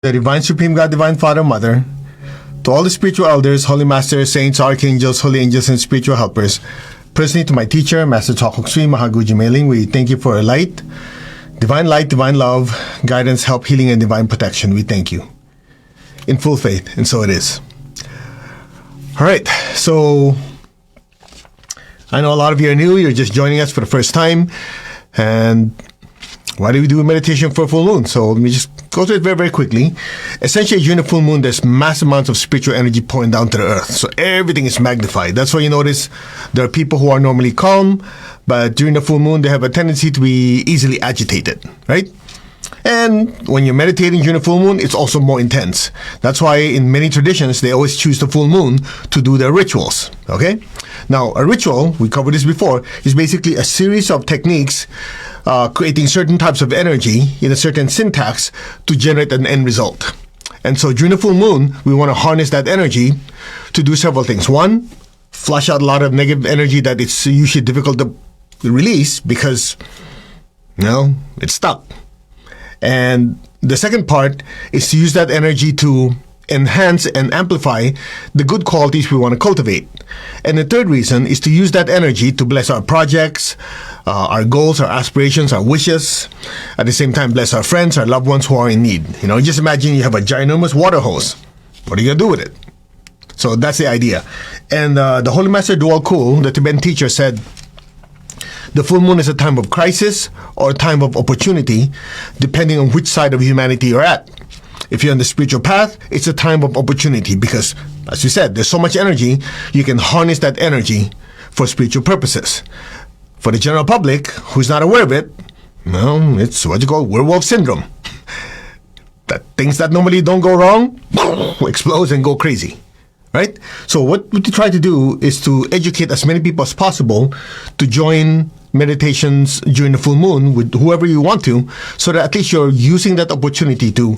The Divine Supreme God, Divine Father, Mother, to all the spiritual elders, holy masters, saints, archangels, holy angels, and spiritual helpers, personally to my teacher, Master Chokok Sui Mahaguji Mailing, we thank you for your light, divine love, guidance, help, healing, and divine protection. We thank you in full faith, and so it is. All right, so I know a lot of you are new. You're just joining us for the first time, and why do we do a meditation for a full moon? So let me just go through it very, very quickly. Essentially, during the full moon, there's mass amounts of spiritual energy pouring down to the earth. So everything is magnified. That's why you notice there are people who are normally calm, but during the full moon, they have a tendency to be easily agitated, right? And when you're meditating during the full moon, it's also more intense. That's why in many traditions, they always choose the full moon to do their rituals, okay? Now, a ritual, we covered this before, is basically a series of techniques creating certain types of energy in a certain syntax to generate an end result. And so during the full moon, we want to harness that energy to do several things. One, flush out a lot of negative energy that it's usually difficult to release because, it's stuck. And the second part is to use that energy to enhance and amplify the good qualities we want to cultivate. And the third reason is to use that energy to bless our projects, our goals, our aspirations, our wishes. At the same time, bless our friends, our loved ones who are in need. Just imagine you have a ginormous water hose. What are you going to do with it? So that's the idea. And the Holy Master Dual Kul, the Tibetan teacher, said, the full moon is a time of crisis or a time of opportunity, depending on which side of humanity you're at. If you're on the spiritual path, it's a time of opportunity because, as you said, there's so much energy, you can harness that energy for spiritual purposes. For the general public, who's not aware of it, it's what you call werewolf syndrome. That things that normally don't go wrong, explodes and go crazy. Right? So what we try to do is to educate as many people as possible to join meditations during the full moon with whoever you want to, so that at least you're using that opportunity to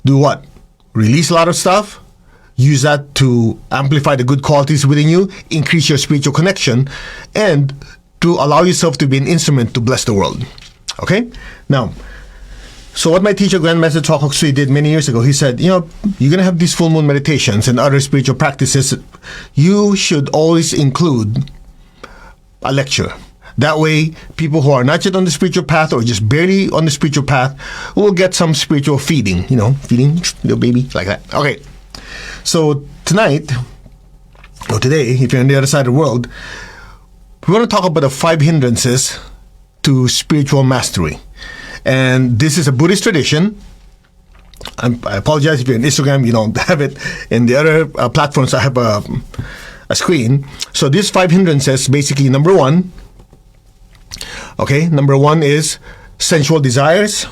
do what? Release a lot of stuff, use that to amplify the good qualities within you, increase your spiritual connection, and to allow yourself to be an instrument to bless the world. Okay? Now, so what my teacher, Grandmaster Chokok Sui, did many years ago, he said, you're going to have these full moon meditations and other spiritual practices. You should always include a lecture. That way, people who are not yet on the spiritual path or just barely on the spiritual path will get some spiritual feeding, feeding little baby like that. Okay. So tonight, or today, if you're on the other side of the world, we want to talk about the 5 hindrances to spiritual mastery. And this is a Buddhist tradition. I apologize if you're on Instagram, you don't have it. In the other platforms, I have a screen. So these 5 hindrances, basically, number one is sensual desires.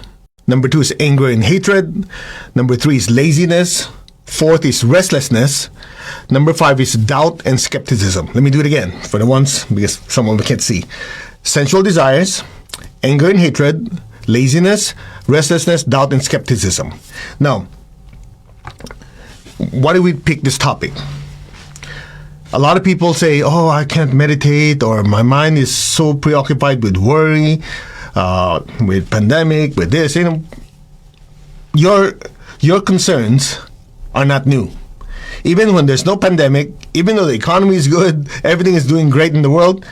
Number 2 is anger and hatred. Number 3 is laziness. 4th is restlessness. Number 5 is doubt and skepticism. Let me do it again for the ones, because some of them can't see. Sensual desires, anger and hatred, laziness, restlessness, doubt, and skepticism. Now, why do we pick this topic? A lot of people say, I can't meditate, or my mind is so preoccupied with worry, with pandemic, with this. Your concerns are not new. Even when there's no pandemic, even though the economy is good, everything is doing great in the world,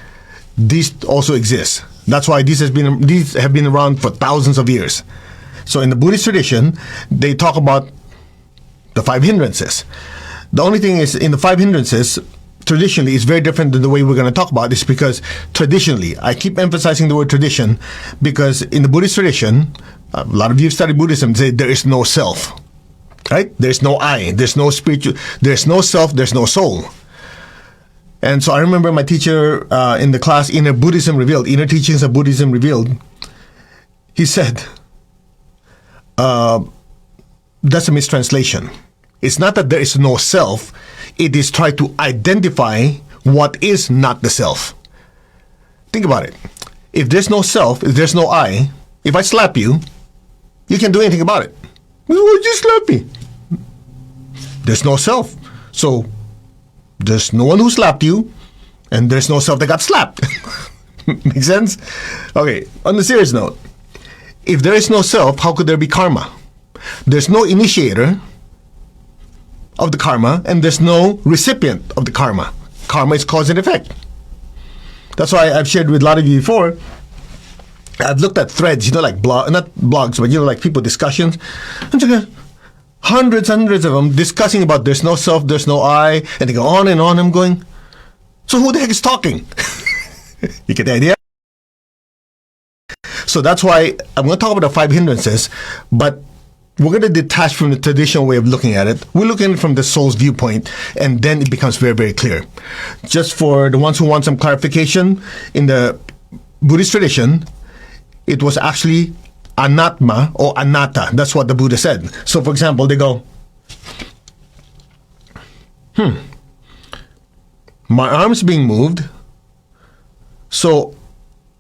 these also exist. That's why these have been around for thousands of years. So in the Buddhist tradition, they talk about the 5 hindrances. The only thing is, in the 5 hindrances, traditionally, it's very different than the way we're going to talk about this, because traditionally, I keep emphasizing the word tradition, because in the Buddhist tradition, a lot of you have studied Buddhism, say there is no self, right? There's no I, there's no spiritual, there's no self, there's no soul. And so I remember my teacher in the class, Inner Buddhism Revealed, Inner Teachings of Buddhism Revealed, he said, that's a mistranslation. It's not that there is no self, it is try to identify what is not the self. Think about it. If there's no self, if there's no I, if I slap you, you can't do anything about it. Why'd you slap me? There's no self. So there's no one who slapped you, and there's no self that got slapped. Make sense? Okay, on the serious note, if there is no self, how could there be karma? There's no initiator of the karma, and there's no recipient of the karma. Karma is cause and effect. That's why I've shared with a lot of you before. I've looked at threads, like not blogs, but like people discussions. Hundreds and hundreds of them discussing about there's no self, there's no I, and they go on and on. I'm going, so who the heck is talking? You get the idea? So that's why I'm going to talk about the 5 hindrances, but we're going to detach from the traditional way of looking at it. We're looking at it from the soul's viewpoint, and then it becomes very, very clear. Just for the ones who want some clarification, in the Buddhist tradition, it was actually anatma or anatta. That's what the Buddha said. So, for example, they go, my arm's being moved, so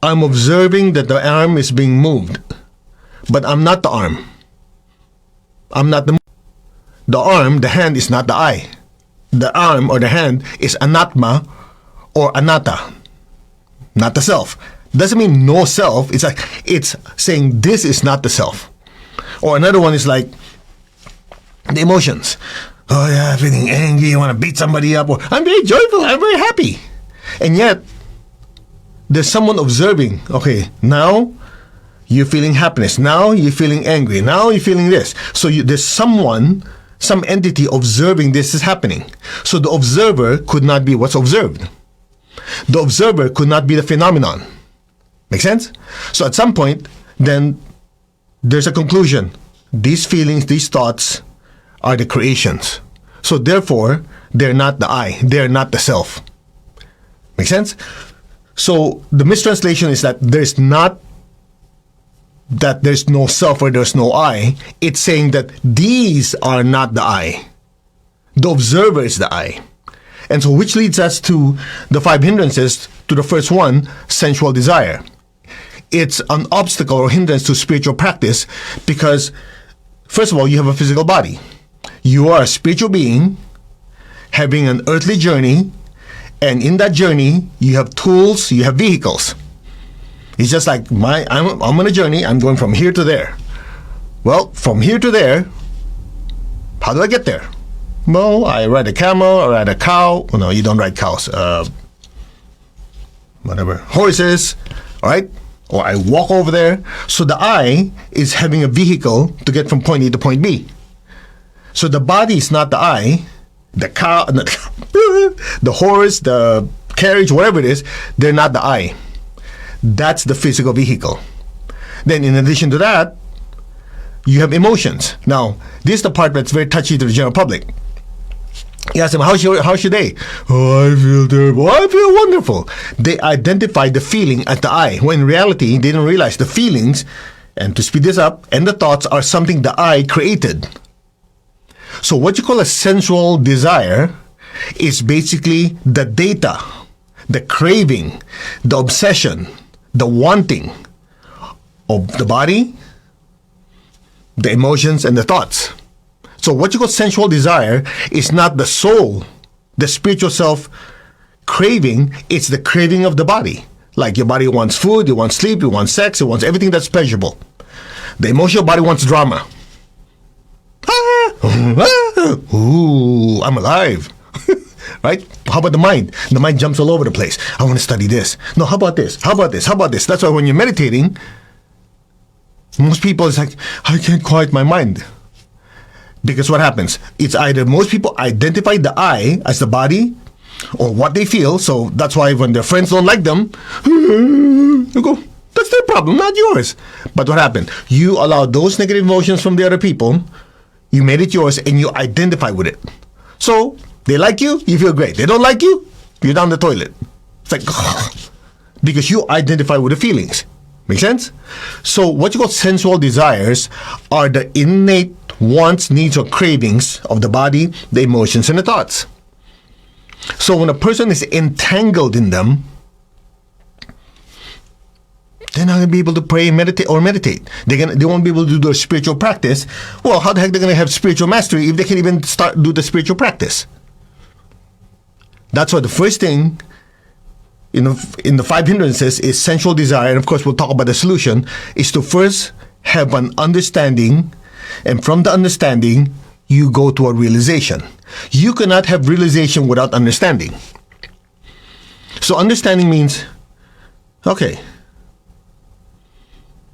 I'm observing that the arm is being moved, but I'm not the arm. I'm not the arm, the hand is not the I. The arm or the hand is anatma or anatta, not the self. Doesn't mean no self. It's like it's saying this is not the self. Or another one is like the emotions. Oh yeah, feeling angry, you want to beat somebody up, or I'm very joyful, I'm very happy. And yet there's someone observing, okay, now you're feeling happiness, now you're feeling angry, now you're feeling this. So there's someone, some entity observing this is happening. So the observer could not be what's observed. The observer could not be the phenomenon. Make sense? So at some point, then there's a conclusion. These feelings, these thoughts are the creations. So therefore, they're not the I. They're not the self. Make sense? So the mistranslation is that there's no self or there's no I. It's saying that these are not the I. The observer is the I. And so which leads us to the 5 hindrances, to the first one, sensual desire. It's an obstacle or hindrance to spiritual practice because, first of all, you have a physical body. You are a spiritual being having an earthly journey, and in that journey, you have tools, you have vehicles. It's just like I'm on a journey, I'm going from here to there. Well, from here to there, how do I get there? Well, I ride a camel or ride a cow. Well, no, you don't ride cows. Horses, all right? Or I walk over there. So the I is having a vehicle to get from point A to point B. So the body is not the I. The cow, the horse, the carriage, whatever it is, they're not the I. That's the physical vehicle. Then in addition to that, you have emotions. Now, this is the part that's very touchy to the general public. You ask them, how's your day? Oh, I feel terrible. I feel wonderful. They identify the feeling as the I, when in reality, they don't realize the feelings, and to speed this up, and the thoughts are something the I created. So what you call a sensual desire is basically the data, the craving, the obsession, the wanting of the body, the emotions, and the thoughts. So what you call sensual desire is not the soul, the spiritual self craving, it's the craving of the body. Like your body wants food, you want sleep, you want sex, it wants everything that's pleasurable. The emotional body wants drama. Ooh, I'm alive. Right? How about the mind? The mind jumps all over the place. I want to study this. No, how about this? How about this? How about this? That's why when you're meditating, most people, it's like, I can't quiet my mind. Because what happens? It's either most people identify the I as the body or what they feel. So that's why when their friends don't like them, you go, that's their problem, not yours. But what happened? You allow those negative emotions from the other people, you made it yours, and you identify with it. So they like you, you feel great. They don't like you, you're down the toilet. It's like, because you identify with the feelings. Make sense? So what you call sensual desires are the innate wants, needs, or cravings of the body, the emotions, and the thoughts. So when a person is entangled in them, they're not going to be able to pray, meditate. They won't be able to do their spiritual practice. Well, how the heck are they going to have spiritual mastery if they can't even do the spiritual practice? That's why the first thing in the 5 hindrances is sensual desire, and of course we'll talk about the solution, is to first have an understanding And from the understanding, you go to a realization. You cannot have realization without understanding. So understanding means, okay,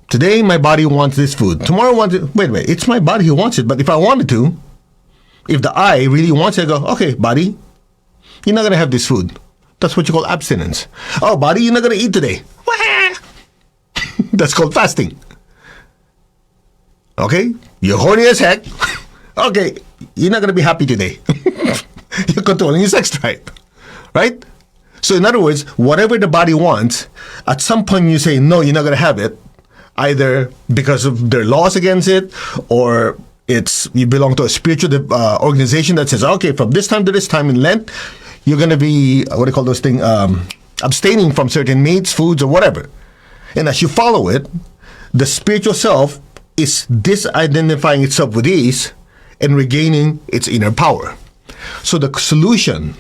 today my body wants this food. Tomorrow wants it. Wait, it's my body who wants it. But if I wanted to, if the I really wants it, I go, okay, body, you're not going to have this food. That's what you call abstinence. Oh, body, you're not going to eat today. That's called fasting. Okay? You're horny as heck. Okay, you're not going to be happy today. You're controlling your sex drive. Right? So in other words, whatever the body wants, at some point you say, no, you're not going to have it. Either because of their laws against it, or you belong to a spiritual organization that says, okay, from this time to this time in Lent, you're going to be, what do you call those things, abstaining from certain meats, foods, or whatever. And as you follow it, the spiritual self is disidentifying itself with these and regaining its inner power. So the solution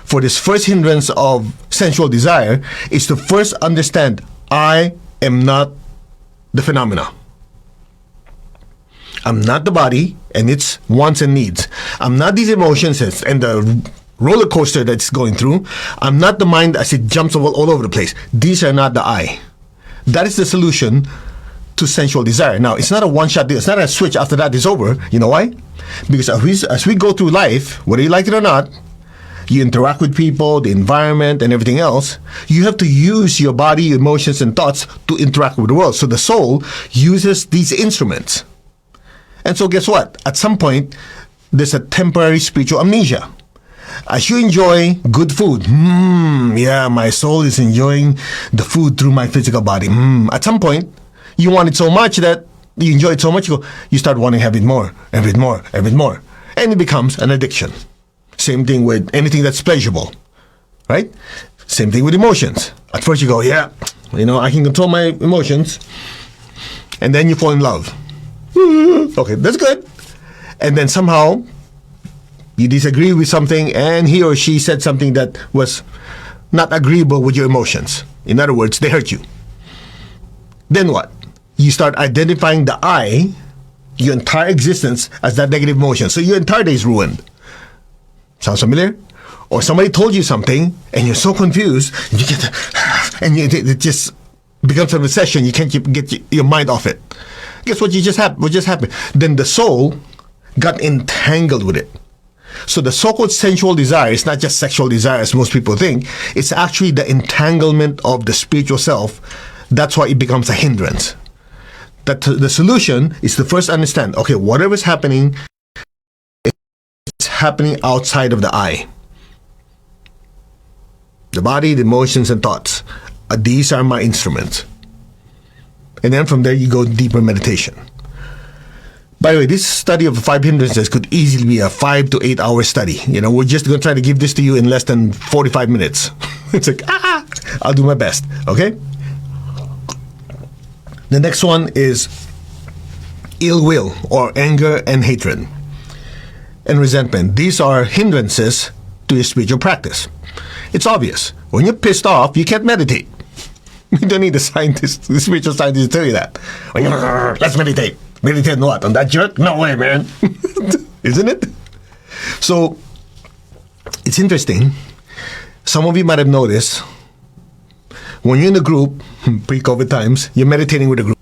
for this first hindrance of sensual desire is to first understand, I am not the phenomena. I'm not the body and its wants and needs. I'm not these emotions and the roller coaster that's going through. I'm not the mind as it jumps all over the place. These are not the I. That is the solution to sensual desire. Now, it's not a one-shot deal. It's not a switch after that is over. You know why? Because as we go through life, whether you like it or not, you interact with people, the environment, and everything else. You have to use your body, emotions, and thoughts to interact with the world. So the soul uses these instruments. And so guess what? At some point, there's a temporary spiritual amnesia. As you enjoy good food, yeah, my soul is enjoying the food through my physical body. At some point, you want it so much that you enjoy it so much, you start wanting to have it more, have it more, have it more. And it becomes an addiction. Same thing with anything that's pleasurable, right? Same thing with emotions. At first you go, yeah, I can control my emotions. And then you fall in love. Okay, that's good. And then somehow you disagree with something and he or she said something that was not agreeable with your emotions. In other words, they hurt you. Then what? You start identifying the I, your entire existence, as that negative emotion. So your entire day is ruined. Sounds familiar? Or somebody told you something and you're so confused and it just becomes a recession. You can't get your mind off it. Guess what just happened? Then the soul got entangled with it. So the so-called sensual desire is not just sexual desire as most people think. It's actually the entanglement of the spiritual self. That's why it becomes a hindrance. That the solution is to first understand, okay, whatever is happening, it's happening outside of the I. The body, the emotions, and thoughts. These are my instruments. And then from there, you go deeper meditation. By the way, this study of 5 hindrances could easily be a 5 to 8 hour study. We're just going to try to give this to you in less than 45 minutes. It's like, I'll do my best. Okay? The next one is ill will, or anger and hatred, and resentment. These are hindrances to your spiritual practice. It's obvious. When you're pissed off, you can't meditate. You don't need the spiritual scientist to tell you that. When you're, let's meditate. Meditate on what? On that jerk? No way, man. Isn't it? So, it's interesting. Some of you might have noticed, when you're in a group, pre-COVID times, you're meditating with a group.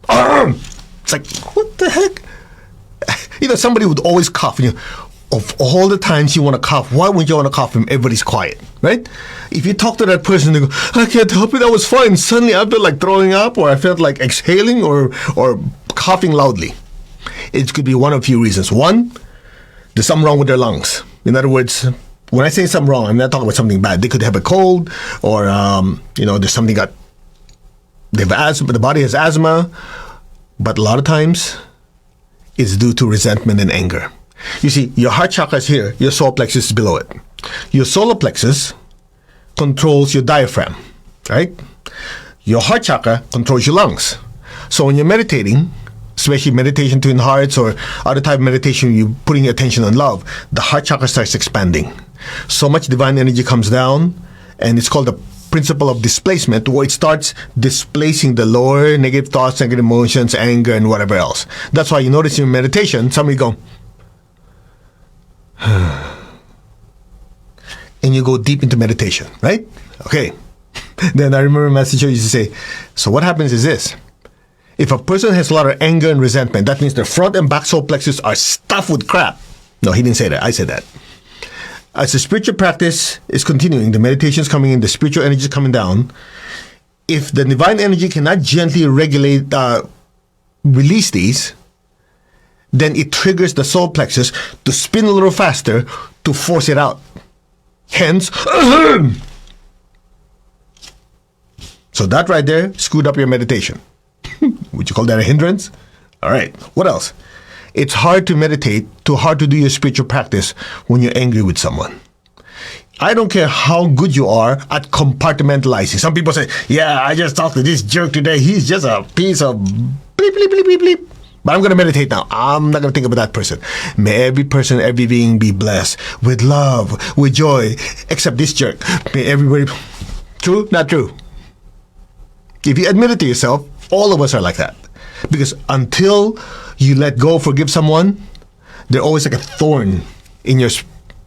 It's like, what the heck? Somebody would always cough. Of all the times you want to cough, why wouldn't you want to cough when everybody's quiet, right? If you talk to that person, they go, I can't help it, that was fine. Suddenly I felt like throwing up, or I felt like exhaling, or coughing loudly. It could be one of a few reasons. One, there's something wrong with their lungs. In other words, when I say something wrong, I'm not talking about something bad. They could have a cold, or there's something they have asthma. The body has asthma, but a lot of times it's due to resentment and anger. You see, your heart chakra is here. Your solar plexus is below it. Your solar plexus controls your diaphragm, right? Your heart chakra controls your lungs. So when you're meditating, especially meditation to hearts or other type of meditation, you're putting your attention on love, the heart chakra starts expanding. So much divine energy comes down, and it's called the principle of displacement, where it starts displacing the lower negative thoughts, negative emotions, anger, and whatever else. That's why you notice in meditation, some of you go, and you go deep into meditation, right? Okay. Then I remember my teacher used to say, so what happens is this. If a person has a lot of anger and resentment, that means their front and back solar plexus are stuffed with crap. No, he didn't say that. I said that. As the spiritual practice is continuing, the meditation is coming in, the spiritual energy is coming down. If the divine energy cannot gently regulate, release these, then it triggers the solar plexus to spin a little faster to force it out. Hence, so that right there screwed up your meditation. Would you call that a hindrance? All right. What else? It's hard to meditate, too hard to do your spiritual practice when you're angry with someone. I don't care how good you are at compartmentalizing. Some people say, yeah, I just talked to this jerk today. He's just a piece of bleep, bleep, bleep, bleep, bleep. But I'm going to meditate now. I'm not going to think about that person. May every person, every being be blessed with love, with joy, except this jerk. May everybody... True? Not true. If you admit it to yourself, all of us are like that. Because until you let go, forgive someone, they're always like a thorn in your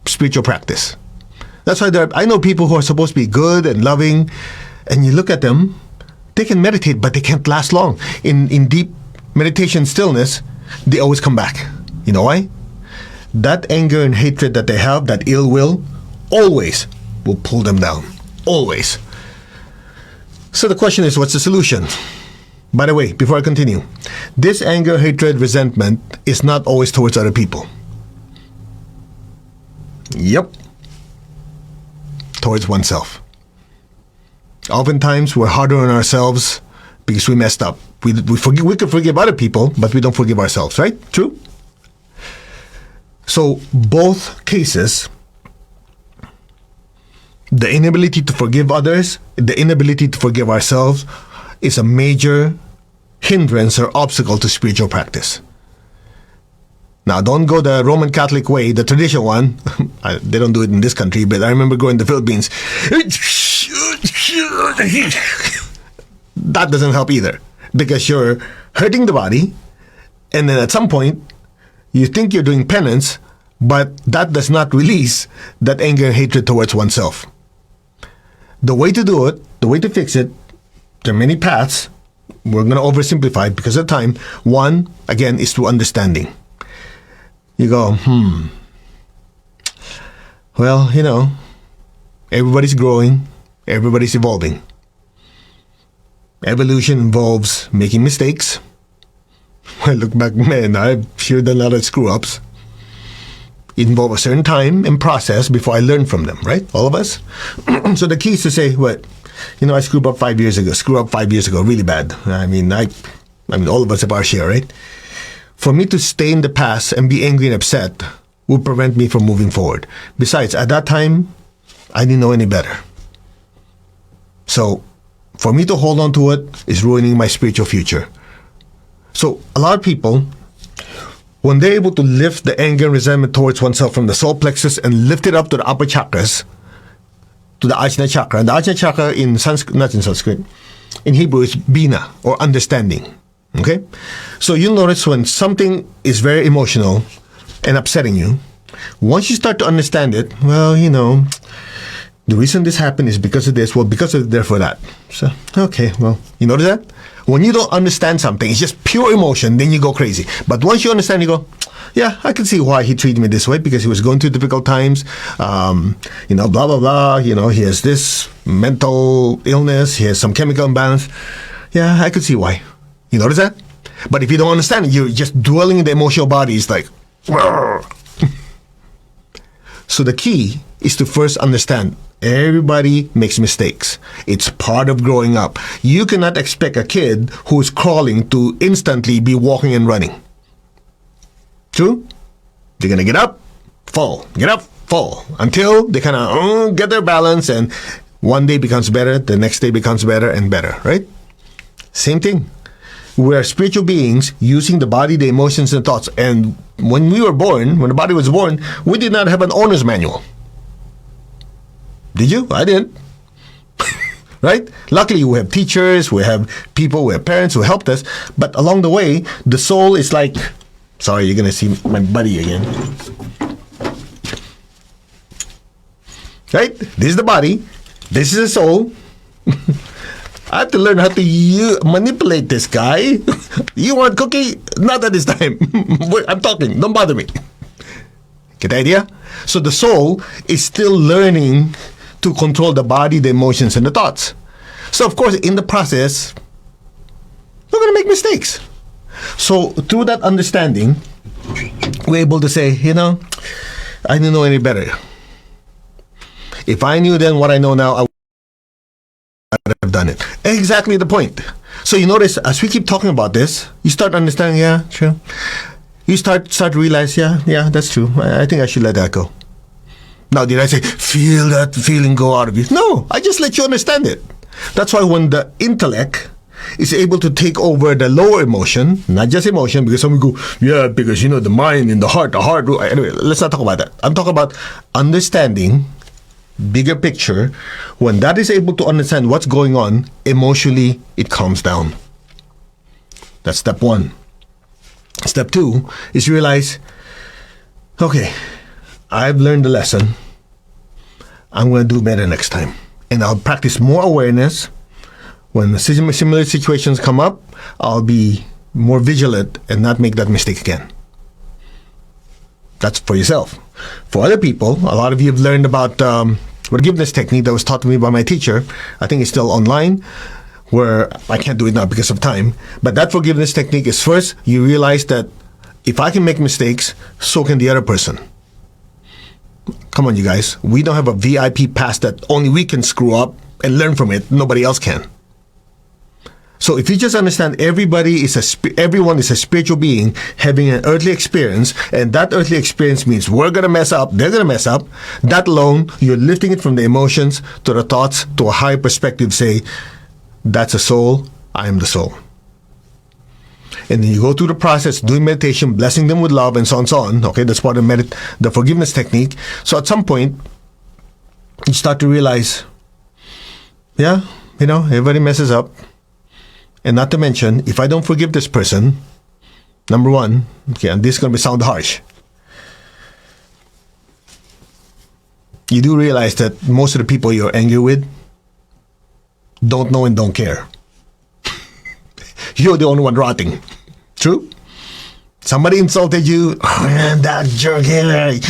spiritual practice. That's why I know people who are supposed to be good and loving, and you look at them, they can meditate, but they can't last long. In deep meditation stillness, they always come back. You know why? That anger and hatred that they have, that ill will, always will pull them down. Always. So the question is, what's the solution? By the way, before I continue, this anger, hatred, resentment is not always towards other people. Yep. Towards oneself. Oftentimes, we're harder on ourselves because we messed up. We could forgive other people, but we don't forgive ourselves, right? True? So, both cases, the inability to forgive others, the inability to forgive ourselves, is a major hindrance or obstacle to spiritual practice. Now, don't go the Roman Catholic way, the traditional one. They don't do it in this country, but I remember going to the Philippines. That doesn't help either, because you're hurting the body, and then at some point, you think you're doing penance, but that does not release that anger and hatred towards oneself. The way to do it, the way to fix it, there are many paths. We're going to oversimplify because of time. One, again, is through understanding. You go, well, you know, everybody's growing, everybody's evolving. Evolution involves making mistakes. I look back, man, I've sure done a lot of screw-ups. It involves a certain time and process before I learn from them, right? All of us. So the key is to say, what? You know, I screwed up 5 years ago, really bad. I mean, all of us have our share, right? For me to stay in the past and be angry and upset would prevent me from moving forward. Besides, at that time, I didn't know any better. So, for me to hold on to it is ruining my spiritual future. So, a lot of people, when they're able to lift the anger and resentment towards oneself from the solar plexus and lift it up to the upper chakras, to the Ajna chakra. And the Ajna chakra in Sanskrit, not in Sanskrit, in Hebrew is Bina, or understanding. Okay? So you'll notice when something is very emotional and upsetting you, once you start to understand it, well, you know, the reason this happened is because of this, well, because of therefore that. So, okay, well, you notice that? When you don't understand something, it's just pure emotion, then you go crazy. But once you understand, you go, yeah, I can see why he treated me this way, because he was going through difficult times, you know, blah, blah, blah, you know, he has this mental illness, he has some chemical imbalance. Yeah, I could see why. You notice that? But if you don't understand it, you're just dwelling in the emotional body. It's like, so the key is to first understand everybody makes mistakes. It's part of growing up. You cannot expect a kid who's crawling to instantly be walking and running. True? They're going to get up, fall, until they kind of get their balance, and one day becomes better, the next day becomes better and better, right? Same thing. We are spiritual beings using the body, the emotions, and thoughts. And when we were born, when the body was born, we did not have an owner's manual. Did you? I didn't. right? Luckily, we have teachers, we have people, we have parents who helped us. But along the way, the soul is like, sorry, you're going to see my buddy again. Right? This is the body. This is the soul. I have to learn how to manipulate this guy. You want cookie? Not at this time. I'm talking. Don't bother me. Get the idea? So the soul is still learning to control the body, the emotions, and the thoughts. So, of course, in the process, we're going to make mistakes. So, through that understanding, we're able to say, I didn't know any better. If I knew then what I know now, I would have done it. Exactly the point. So, you notice, as we keep talking about this, you start understanding, yeah, true. You start to realize, yeah, that's true. I think I should let that go. Now, did I say, feel that feeling go out of you? No, I just let you understand it. That's why when the intellect is able to take over the lower emotion, not just emotion, because some go, yeah, because, the mind and the heart. Anyway, let's not talk about that. I'm talking about understanding, bigger picture. When that is able to understand what's going on, emotionally, it calms down. That's step one. Step two is realize, okay, I've learned the lesson. I'm going to do better next time. And I'll practice more awareness. When similar situations come up, I'll be more vigilant and not make that mistake again. That's for yourself. For other people, a lot of you have learned about forgiveness technique that was taught to me by my teacher. I think it's still online, where I can't do it now because of time. But that forgiveness technique is, first, you realize that if I can make mistakes, so can the other person. Come on, you guys. We don't have a VIP pass that only we can screw up and learn from it. Nobody else can. So if you just understand everyone is a spiritual being having an earthly experience, and that earthly experience means we're going to mess up, they're going to mess up, that alone, you're lifting it from the emotions to the thoughts to a higher perspective. Say, that's a soul, I am the soul. And then you go through the process, doing meditation, blessing them with love, and so on. Okay, that's part of the forgiveness technique. So at some point, you start to realize, yeah, everybody messes up. And not to mention, if I don't forgive this person, number one, okay, and this is going to sound harsh, you do realize that most of the people you're angry with don't know and don't care. You're the only one rotting. True? Somebody insulted you, oh man, that jerk,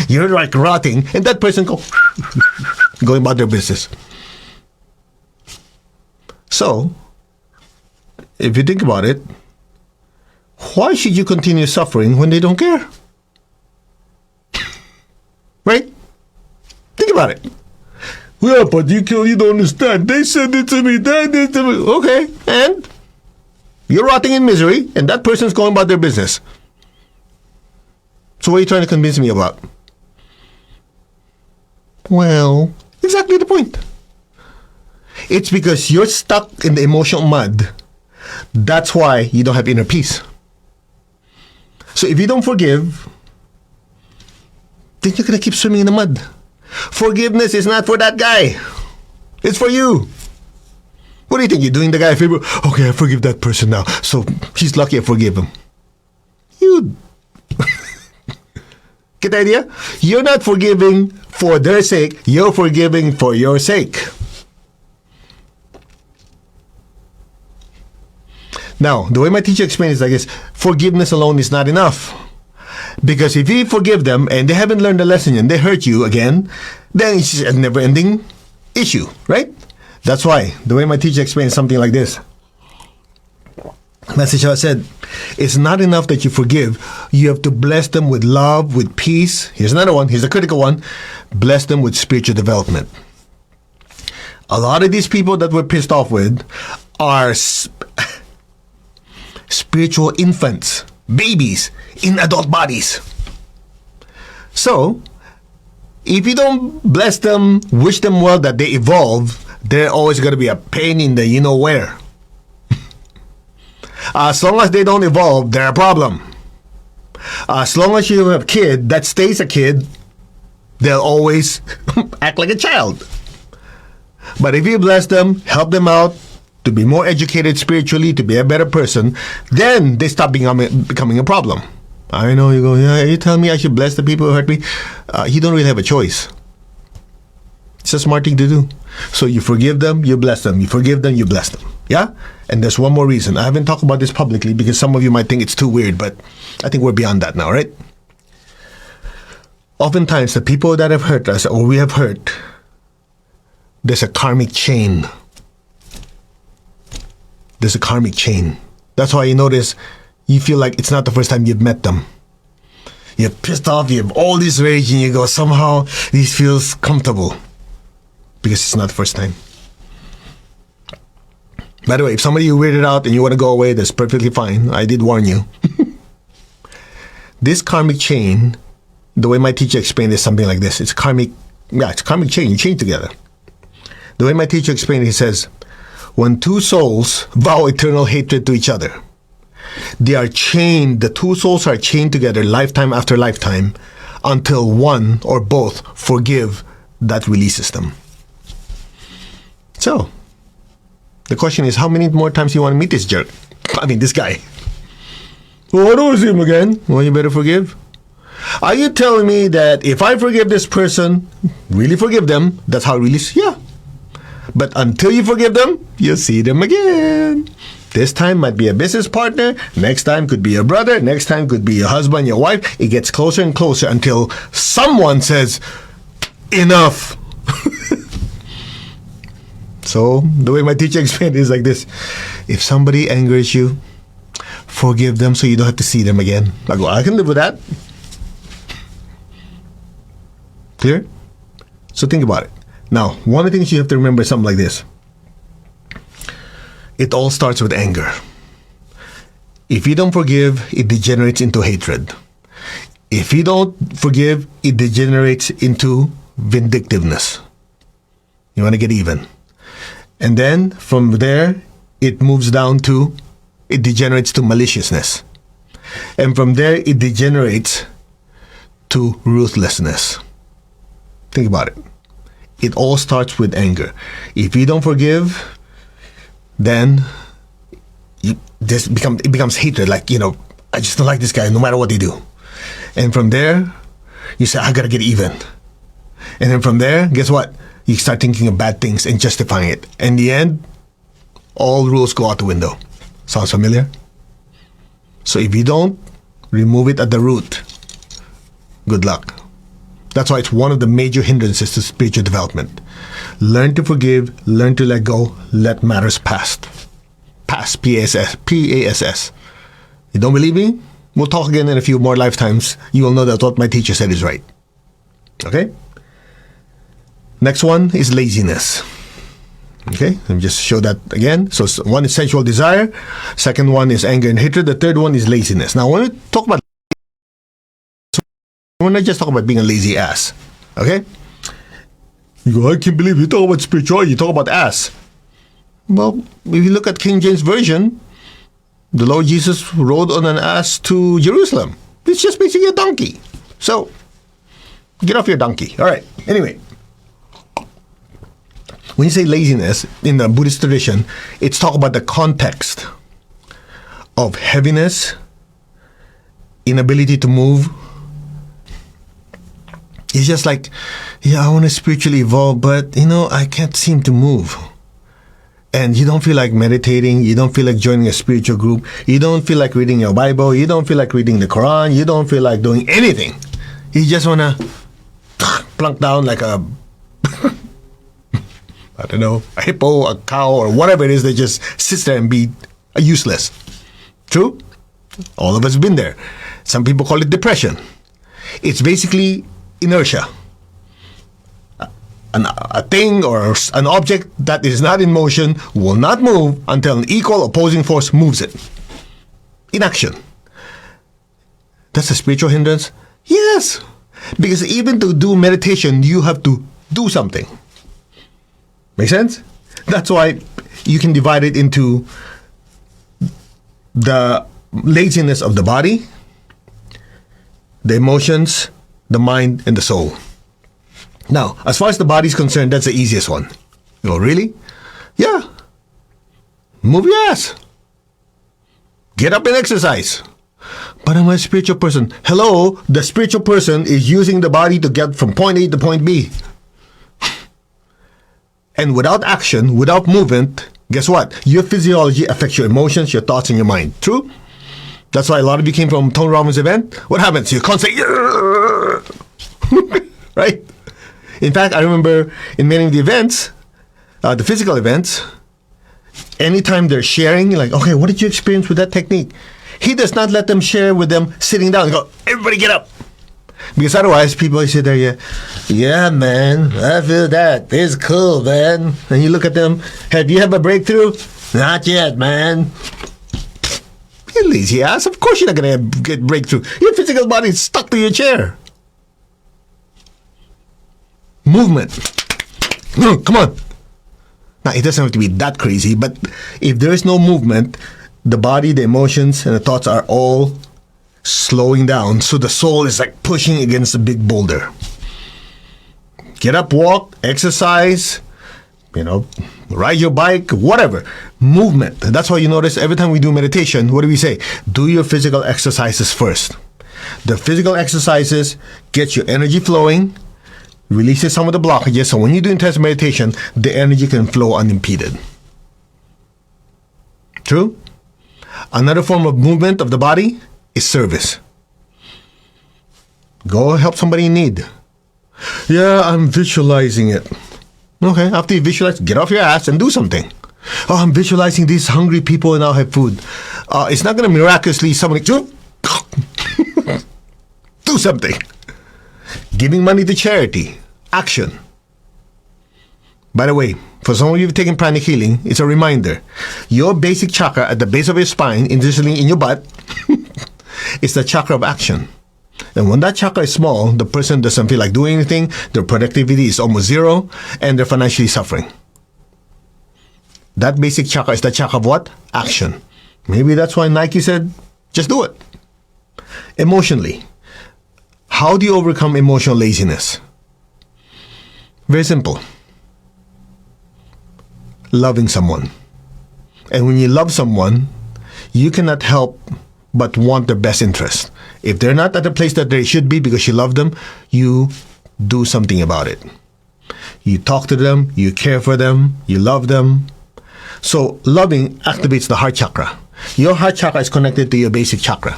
you're like rotting, and that person going about their business. So, if you think about it, why should you continue suffering when they don't care? Right? Think about it. Yeah, but you don't understand. They said it to me, they did it to me. Okay, and you're rotting in misery, and that person's going about their business. So what are you trying to convince me about? Well, exactly the point. It's because you're stuck in the emotional mud. That's why you don't have inner peace. So if you don't forgive, then you're going to keep swimming in the mud. Forgiveness is not for that guy. It's for you. What do you think? You're doing the guy a favor? Okay, I forgive that person now. So he's lucky I forgive him. You get the idea? You're not forgiving for their sake. You're forgiving for your sake. Now, the way my teacher explained it is like this: forgiveness alone is not enough. Because if you forgive them and they haven't learned the lesson and they hurt you again, then it's a never-ending issue, right? That's why the way my teacher explained something like this. Message I said, it's not enough that you forgive. You have to bless them with love, with peace. Here's another one. Here's a critical one. Bless them with spiritual development. A lot of these people that we're pissed off with are spiritual infants, babies in adult bodies. So, if you don't bless them, wish them well that they evolve, they're always going to be a pain in the you-know-where. As long as they don't evolve, they're a problem. As long as you have a kid that stays a kid, they'll always act like a child. But if you bless them, help them out to be more educated spiritually, to be a better person, then they stop becoming a problem. I know you go, yeah, you tell me I should bless the people who hurt me. You don't really have a choice. It's a smart thing to do. So you forgive them, you bless them. You forgive them, you bless them. Yeah? And there's one more reason. I haven't talked about this publicly because some of you might think it's too weird, but I think we're beyond that now, right? Oftentimes, the people that have hurt us or we have hurt, there's a karmic chain. There's a karmic chain. That's why you notice you feel like it's not the first time you've met them. You're pissed off, you have all this rage, and you go, somehow this feels comfortable. Because it's not the first time. By the way, if somebody you weirded out and you want to go away, that's perfectly fine. I did warn you. This karmic chain, the way my teacher explained it, is something like this. It's a karmic chain. You chain together. The way my teacher explained it, he says, when two souls vow eternal hatred to each other, they are chained, the two souls are chained together lifetime after lifetime until one or both forgive that releases them. So, the question is, how many more times you want to meet this jerk? I mean, this guy. Well, I don't want to see him again. Well, you better forgive. Are you telling me that if I forgive this person, really forgive them, that's how I release? Yeah. But until you forgive them, you'll see them again. This time might be a business partner. Next time could be your brother. Next time could be your husband, your wife. It gets closer and closer until someone says, enough. So, the way my teacher explained it is like this. If somebody angers you, forgive them so you don't have to see them again. I go, I can live with that. Clear? So think about it. Now, one of the things you have to remember is something like this. It all starts with anger. If you don't forgive, it degenerates into hatred. If you don't forgive, it degenerates into vindictiveness. You want to get even. And then from there, it moves down to, it degenerates to maliciousness. And from there, it degenerates to ruthlessness. Think about it. It all starts with anger. If you don't forgive, then it becomes hatred. Like, I just don't like this guy no matter what they do. And from there, you say, I gotta get even. And then from there, guess what? You start thinking of bad things and justifying it. In the end, all rules go out the window. Sounds familiar? So if you don't remove it at the root, good luck. That's why it's one of the major hindrances to spiritual development. Learn to forgive, learn to let go, let matters pass. Pass, P-A-S-S. You don't believe me? We'll talk again in a few more lifetimes. You will know that what my teacher said is right. Okay? Next one is laziness. Okay, let me just show that again. So one is sensual desire. Second one is anger and hatred. The third one is laziness. Now, when we talk about, we're not just talking about being a lazy ass. Okay? You go, I can't believe you talk about spirituality, you talk about ass. Well, if you look at King James Version, the Lord Jesus rode on an ass to Jerusalem. It's just basically a donkey. So, get off your donkey. All right. Anyway. When you say laziness, in the Buddhist tradition, it's talk about the context of heaviness, inability to move. It's just like, yeah, I want to spiritually evolve, but, I can't seem to move. And you don't feel like meditating, you don't feel like joining a spiritual group, you don't feel like reading your Bible, you don't feel like reading the Quran, you don't feel like doing anything. You just want to plunk down like a I don't know, a hippo, a cow, or whatever it is that just sits there and be useless. True? All of us have been there. Some people call it depression. It's basically inertia. A thing or an object that is not in motion will not move until an equal opposing force moves it. Inaction. That's a spiritual hindrance? Yes. Because even to do meditation, you have to do something. Make sense? That's why you can divide it into the laziness of the body, the emotions, the mind, and the soul. Now, as far as the body is concerned, that's the easiest one. Oh, really? Yeah. Move your ass. Get up and exercise. But I'm a spiritual person. Hello, the spiritual person is using the body to get from point A to point B. And without action, without movement, guess what? Your physiology affects your emotions, your thoughts, and your mind. True? That's why a lot of you came from Tony Robbins' event. What happens? You can't say, right? In fact, I remember in many of the events, the physical events, anytime they're sharing, like, okay, what did you experience with that technique? He does not let them share with them sitting down and go, everybody get up. Because otherwise, people sit there, yeah, man, I feel that. It's cool, man. And you look at them, have you had a breakthrough? Not yet, man. You lazy ass. Of course you're not going to get breakthrough. Your physical body is stuck to your chair. Movement. Come on. Now, it doesn't have to be that crazy, but if there is no movement, the body, the emotions, and the thoughts are all slowing down. So the soul is like pushing against a big boulder. Get up, walk, exercise, ride your bike, whatever. Movement. That's why you notice every time we do meditation, what do we say? Do your physical exercises first. The physical exercises get your energy flowing, releases some of the blockages. So when you do intense meditation, the energy can flow unimpeded. True? Another form of movement of the body is service. Go help somebody in need. Yeah, I'm visualizing it. Okay, after you visualize, get off your ass and do something. Oh, I'm visualizing these hungry people and now have food. It's not going to miraculously somebody do something. Giving money to charity. Action. By the way, for some of you who've taken pranic healing, it's a reminder. Your basic chakra at the base of your spine, interestingly in your butt, is the chakra of action. And when that chakra is small, the person doesn't feel like doing anything, their productivity is almost zero, and they're financially suffering. That basic chakra is the chakra of what? Action. Maybe that's why Nike said, just do it. Emotionally. How do you overcome emotional laziness? Very simple. Loving someone. And when you love someone, you cannot help but want their best interest. If they're not at the place that they should be because you love them, you do something about it. You talk to them, you care for them, you love them. So loving activates the heart chakra. Your heart chakra is connected to your basic chakra.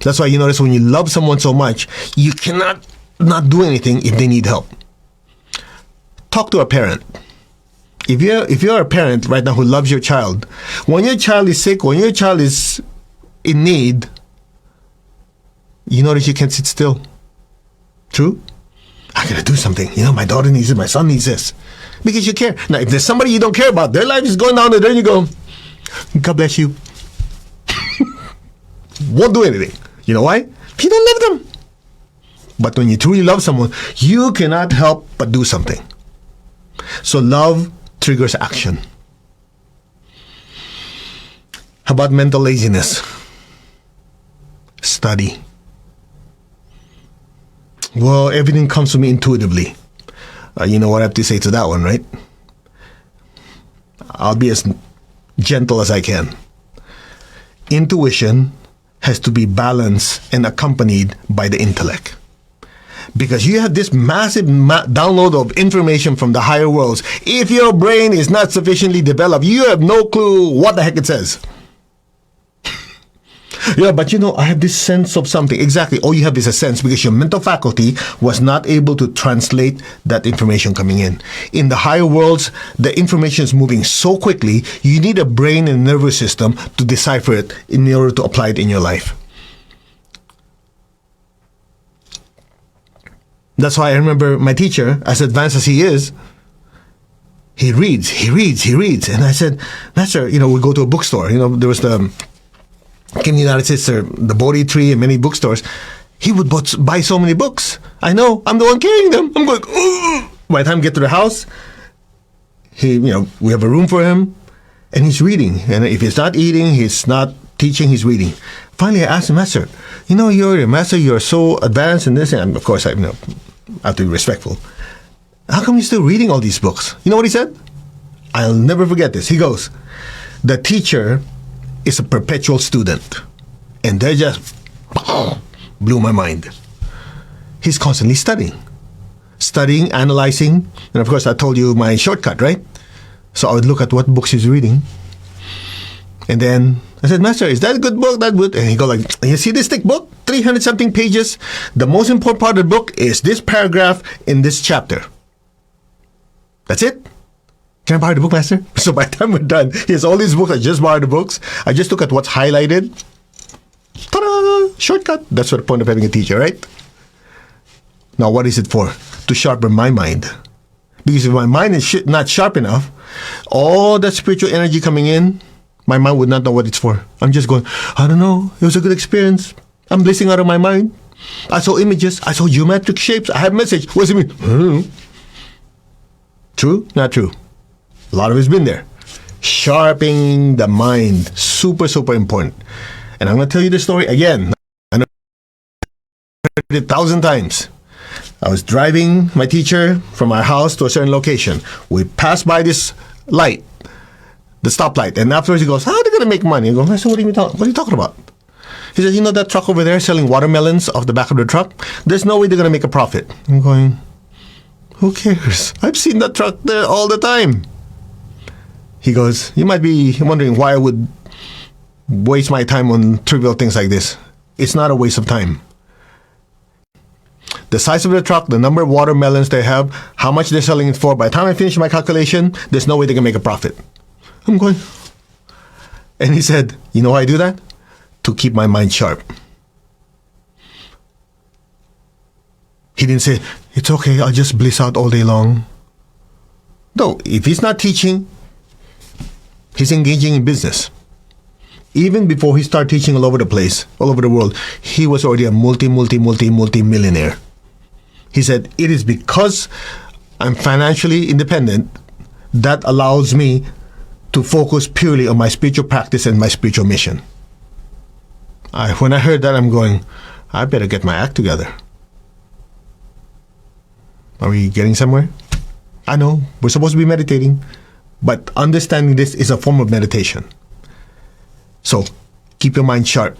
That's why you notice when you love someone so much, you cannot not do anything if they need help. Talk to a parent. If you're a parent right now who loves your child, when your child is sick, when your child is in need, you notice you can't sit still. True? I gotta do something. My daughter needs it, my son needs this. Because you care. Now, if there's somebody you don't care about, their life is going down there, then you go, God bless you. Won't do anything. You know why? You don't love them. But when you truly love someone, you cannot help but do something. So love triggers action. How about mental laziness? Study. Well, everything comes to me intuitively. You know what I have to say to that one, right? I'll be as gentle as I can. Intuition has to be balanced and accompanied by the intellect. Because you have this massive download of information from the higher worlds. If your brain is not sufficiently developed, you have no clue what the heck it says. Yeah, but I have this sense of something. Exactly. All you have is a sense because your mental faculty was not able to translate that information coming in. In the higher worlds, the information is moving so quickly, you need a brain and nervous system to decipher it in order to apply it in your life. That's why I remember my teacher, as advanced as he is, he reads. And I said, Master, we go to a bookstore. There was the... in the United States, the Bodhi Tree and many bookstores, he would buy so many books. I know, I'm the one carrying them. I'm going, ooh. By the time we get to the house, we have a room for him, and he's reading. And if he's not eating, he's not teaching, he's reading. Finally, I asked him, Master, you're a master, you're so advanced in this, and of course, I have to be respectful. How come you're still reading all these books? You know what he said? I'll never forget this. He goes, the teacher is a perpetual student. And they just blew my mind. He's constantly studying, analyzing. And of course, I told you my shortcut, right? So I would look at what books he's reading. And then I said, Master, is that a good book? That good? And he go like, you see this thick book? 300 something pages. The most important part of the book is this paragraph in this chapter. That's it. Can I borrow the book, Master? So by the time we're done, he has all these books. I just borrowed the books. I just look at what's highlighted. Ta-da! Shortcut. That's what the point of having a teacher, right? Now, what is it for? To sharpen my mind. Because if my mind is not sharp enough, all that spiritual energy coming in, my mind would not know what it's for. I'm just going, I don't know. It was a good experience. I'm blissing out of my mind. I saw images. I saw geometric shapes. I have message. What does it mean? I don't know. True? Not true. A lot of it's been there. Sharpening the mind. Super, super important. And I'm going to tell you the story again. I know I've heard it 1,000 times. I was driving my teacher from our house to a certain location. We passed by this light, the stoplight. And afterwards he goes, how are they going to make money? I go, I said, what are you talking about? He says, you know that truck over there selling watermelons off the back of the truck? There's no way they're going to make a profit. I'm going, who cares? I've seen that truck there all the time. He goes, you might be wondering why I would waste my time on trivial things like this. It's not a waste of time. The size of the truck, the number of watermelons they have, how much they're selling it for, by the time I finish my calculation, there's no way they can make a profit. I'm going. And he said, you know why I do that? To keep my mind sharp. He didn't say, it's okay, I'll just bliss out all day long. No, if he's not teaching, he's engaging in business. Even before he started teaching all over the place, all over the world, he was already a multi-millionaire. He said, it is because I'm financially independent that allows me to focus purely on my spiritual practice and my spiritual mission. When I heard that, I'm going, I better get my act together. Are we getting somewhere? I know, we're supposed to be meditating, but understanding this is a form of meditation. So, keep your mind sharp.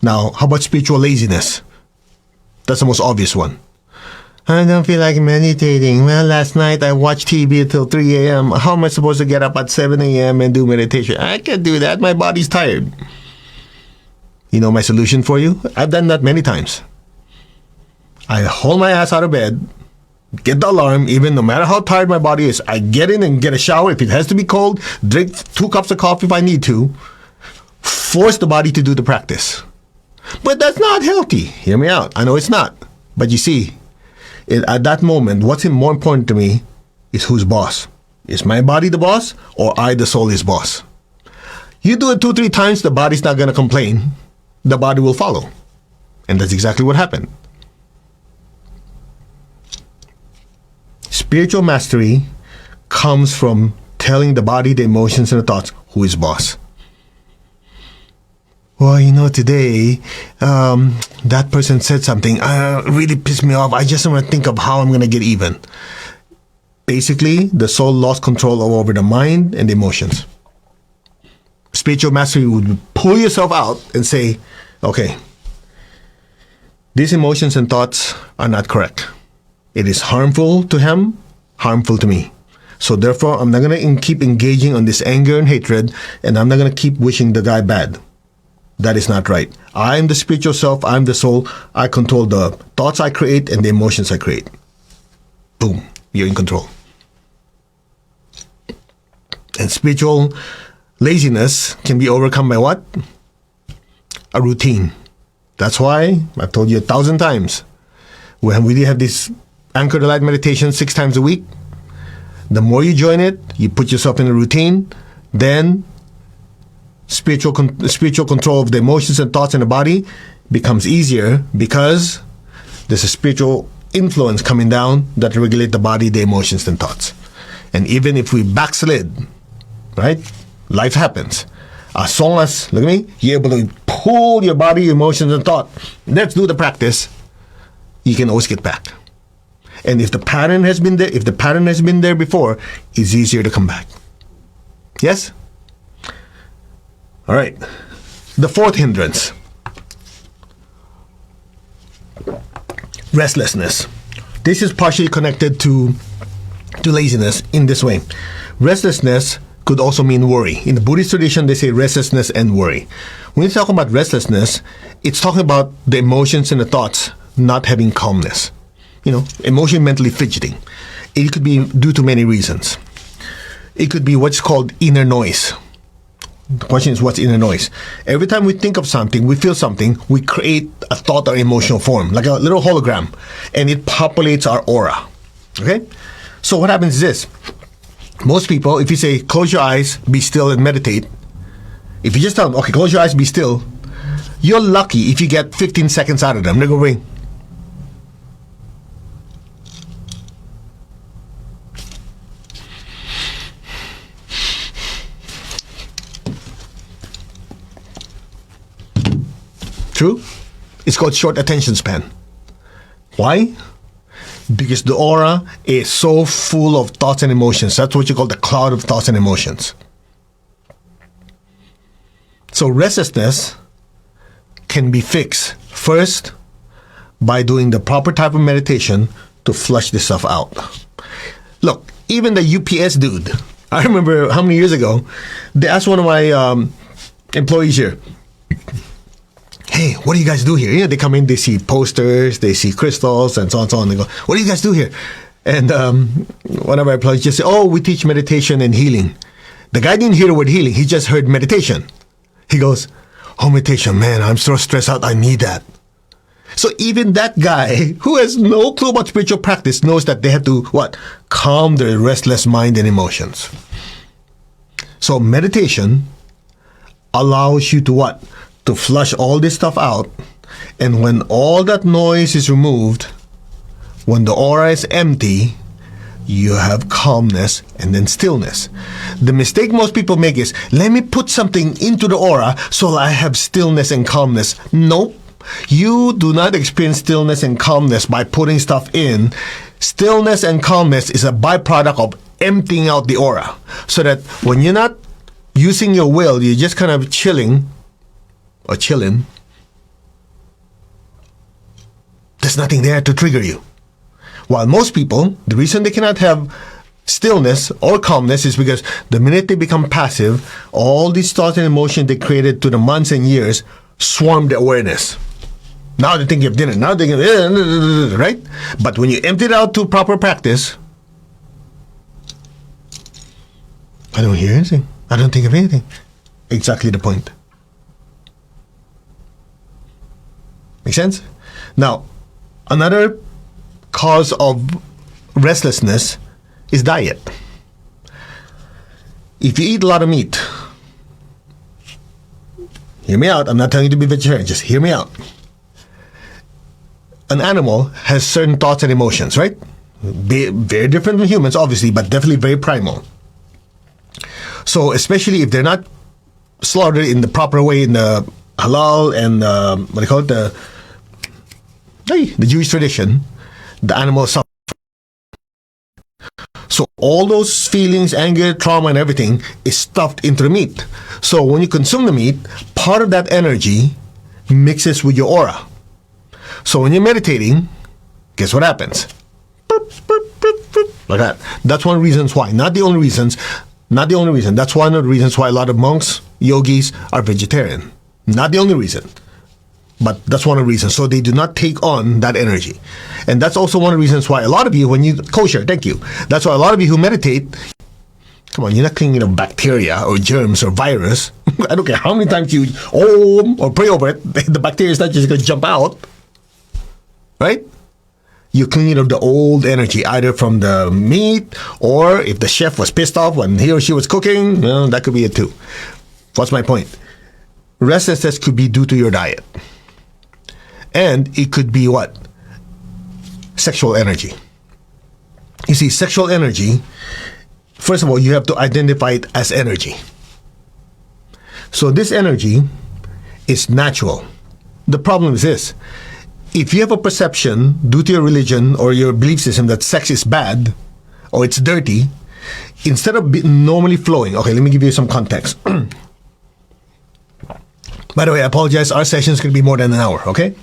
Now, how about spiritual laziness? That's the most obvious one. I don't feel like meditating. Well, last night I watched TV until 3 a.m. How am I supposed to get up at 7 a.m. and do meditation? I can't do that. My body's tired. You know my solution for you? I've done that many times. I haul my ass out of bed, get the alarm, even no matter how tired my body is. I get in and get a shower. If it has to be cold, drink 2 cups of coffee if I need to. Force the body to do the practice. But that's not healthy. Hear me out. I know it's not. But you see, at that moment, what's more important to me is who's boss. Is my body the boss or I, the soul, is boss? You do it 2-3 times, the body's not going to complain. The body will follow. And that's exactly what happened. Spiritual mastery comes from telling the body, the emotions, and the thoughts who is boss. Well, you know, today, that person said something really pissed me off. I just want to think of how I'm going to get even. Basically, the soul lost control over the mind and the emotions. Spiritual mastery would pull yourself out and say, okay, these emotions and thoughts are not correct. It is harmful to him, harmful to me. So therefore, I'm not going to keep engaging on this anger and hatred, and I'm not going to keep wishing the guy bad. That is not right. I'm the spiritual self. I'm the soul. I control the thoughts I create and the emotions I create. Boom. You're in control. And spiritual laziness can be overcome by what? A routine. That's why I've told you 1,000 times. When we have this Anchor the Light meditation 6 times a week, the more you join it, you put yourself in a routine, then spiritual control of the emotions and thoughts in the body becomes easier because there's a spiritual influence coming down that regulate the body, the emotions, and thoughts. And even if we backslid, right? Life happens. As long as, look at me, you're able to pull your body, emotions, and thought. Let's do the practice. You can always get back. And if the pattern has been there before, it's easier to come back. Yes? All right. The fourth hindrance. Restlessness. This is partially connected to laziness in this way. Restlessness could also mean worry. In the Buddhist tradition, they say restlessness and worry. When you talk about restlessness, it's talking about the emotions and the thoughts not having calmness. Emotion mentally fidgeting. It could be due to many reasons. It could be what's called inner noise. The question is, what's inner noise? Every time we think of something, we feel something, we create a thought or emotional form, like a little hologram, and it populates our aura. Okay? So what happens is this. Most people, if you say, close your eyes, be still, and meditate, if you just tell them, okay, close your eyes, be still, you're lucky if you get 15 seconds out of them. They're going, true? It's called short attention span. Why? Because the aura is so full of thoughts and emotions. That's what you call the cloud of thoughts and emotions. So restlessness can be fixed first by doing the proper type of meditation to flush this stuff out. Look, even the UPS dude, I remember how many years ago, they asked one of my employees here, hey, what do you guys do here? They come in, they see posters, they see crystals, and so on and so on. They go, what do you guys do here? And one of our employees just said, oh, we teach meditation and healing. The guy didn't hear the word healing. He just heard meditation. He goes, oh, meditation, man, I'm so stressed out. I need that. So even that guy who has no clue about spiritual practice knows that they have to, what? Calm their restless mind and emotions. So meditation allows you to what? To flush all this stuff out. And when all that noise is removed, when the aura is empty, you have calmness and then stillness. The mistake most people make is, let me put something into the aura so I have stillness and calmness. Nope. You do not experience stillness and calmness by putting stuff in. Stillness and calmness is a byproduct of emptying out the aura. So that when you're not using your will, you're just kind of chilling, there's nothing there to trigger you. While most people, the reason they cannot have stillness or calmness is because the minute they become passive, all these thoughts and emotions they created to the months and years swarm the awareness. Now they're thinking of dinner. Now they're thinking, right? But when you empty it out to proper practice, I don't hear anything. I don't think of anything. Exactly the point. Make sense? Now, another cause of restlessness is diet. If you eat a lot of meat, hear me out. I'm not telling you to be vegetarian. Just hear me out. An animal has certain thoughts and emotions, right? Very different from humans, obviously, but definitely very primal. So especially if they're not slaughtered in the proper way in the halal and what do you call it, the Jewish tradition, the animal suffers. So all those feelings, anger, trauma, and everything is stuffed into the meat. So when you consume the meat, part of that energy mixes with your aura. So when you're meditating, guess what happens? Like that. That's one of the reasons why. Not the only reason. That's one of the reasons why a lot of monks, yogis are vegetarian. Not the only reason. But that's one of the reasons. So they do not take on that energy. And that's also one of the reasons why a lot of you, when you, kosher, thank you. That's why a lot of you who meditate, come on, you're not cleaning up bacteria or germs or virus. I don't care how many times you or pray over it, the bacteria is not just going to jump out. Right? You clean up the old energy, either from the meat, or if the chef was pissed off when he or she was cooking, that could be it too. What's my point? Restlessness could be due to your diet. And it could be what? Sexual energy. You see, sexual energy, first of all, you have to identify it as energy. So this energy is natural. The problem is this. if you have a perception due to your religion or your belief system that sex is bad or it's dirty, instead of normally flowing, okay, let me give you some context. By the way, I apologize, our session is going to be more than an hour, okay?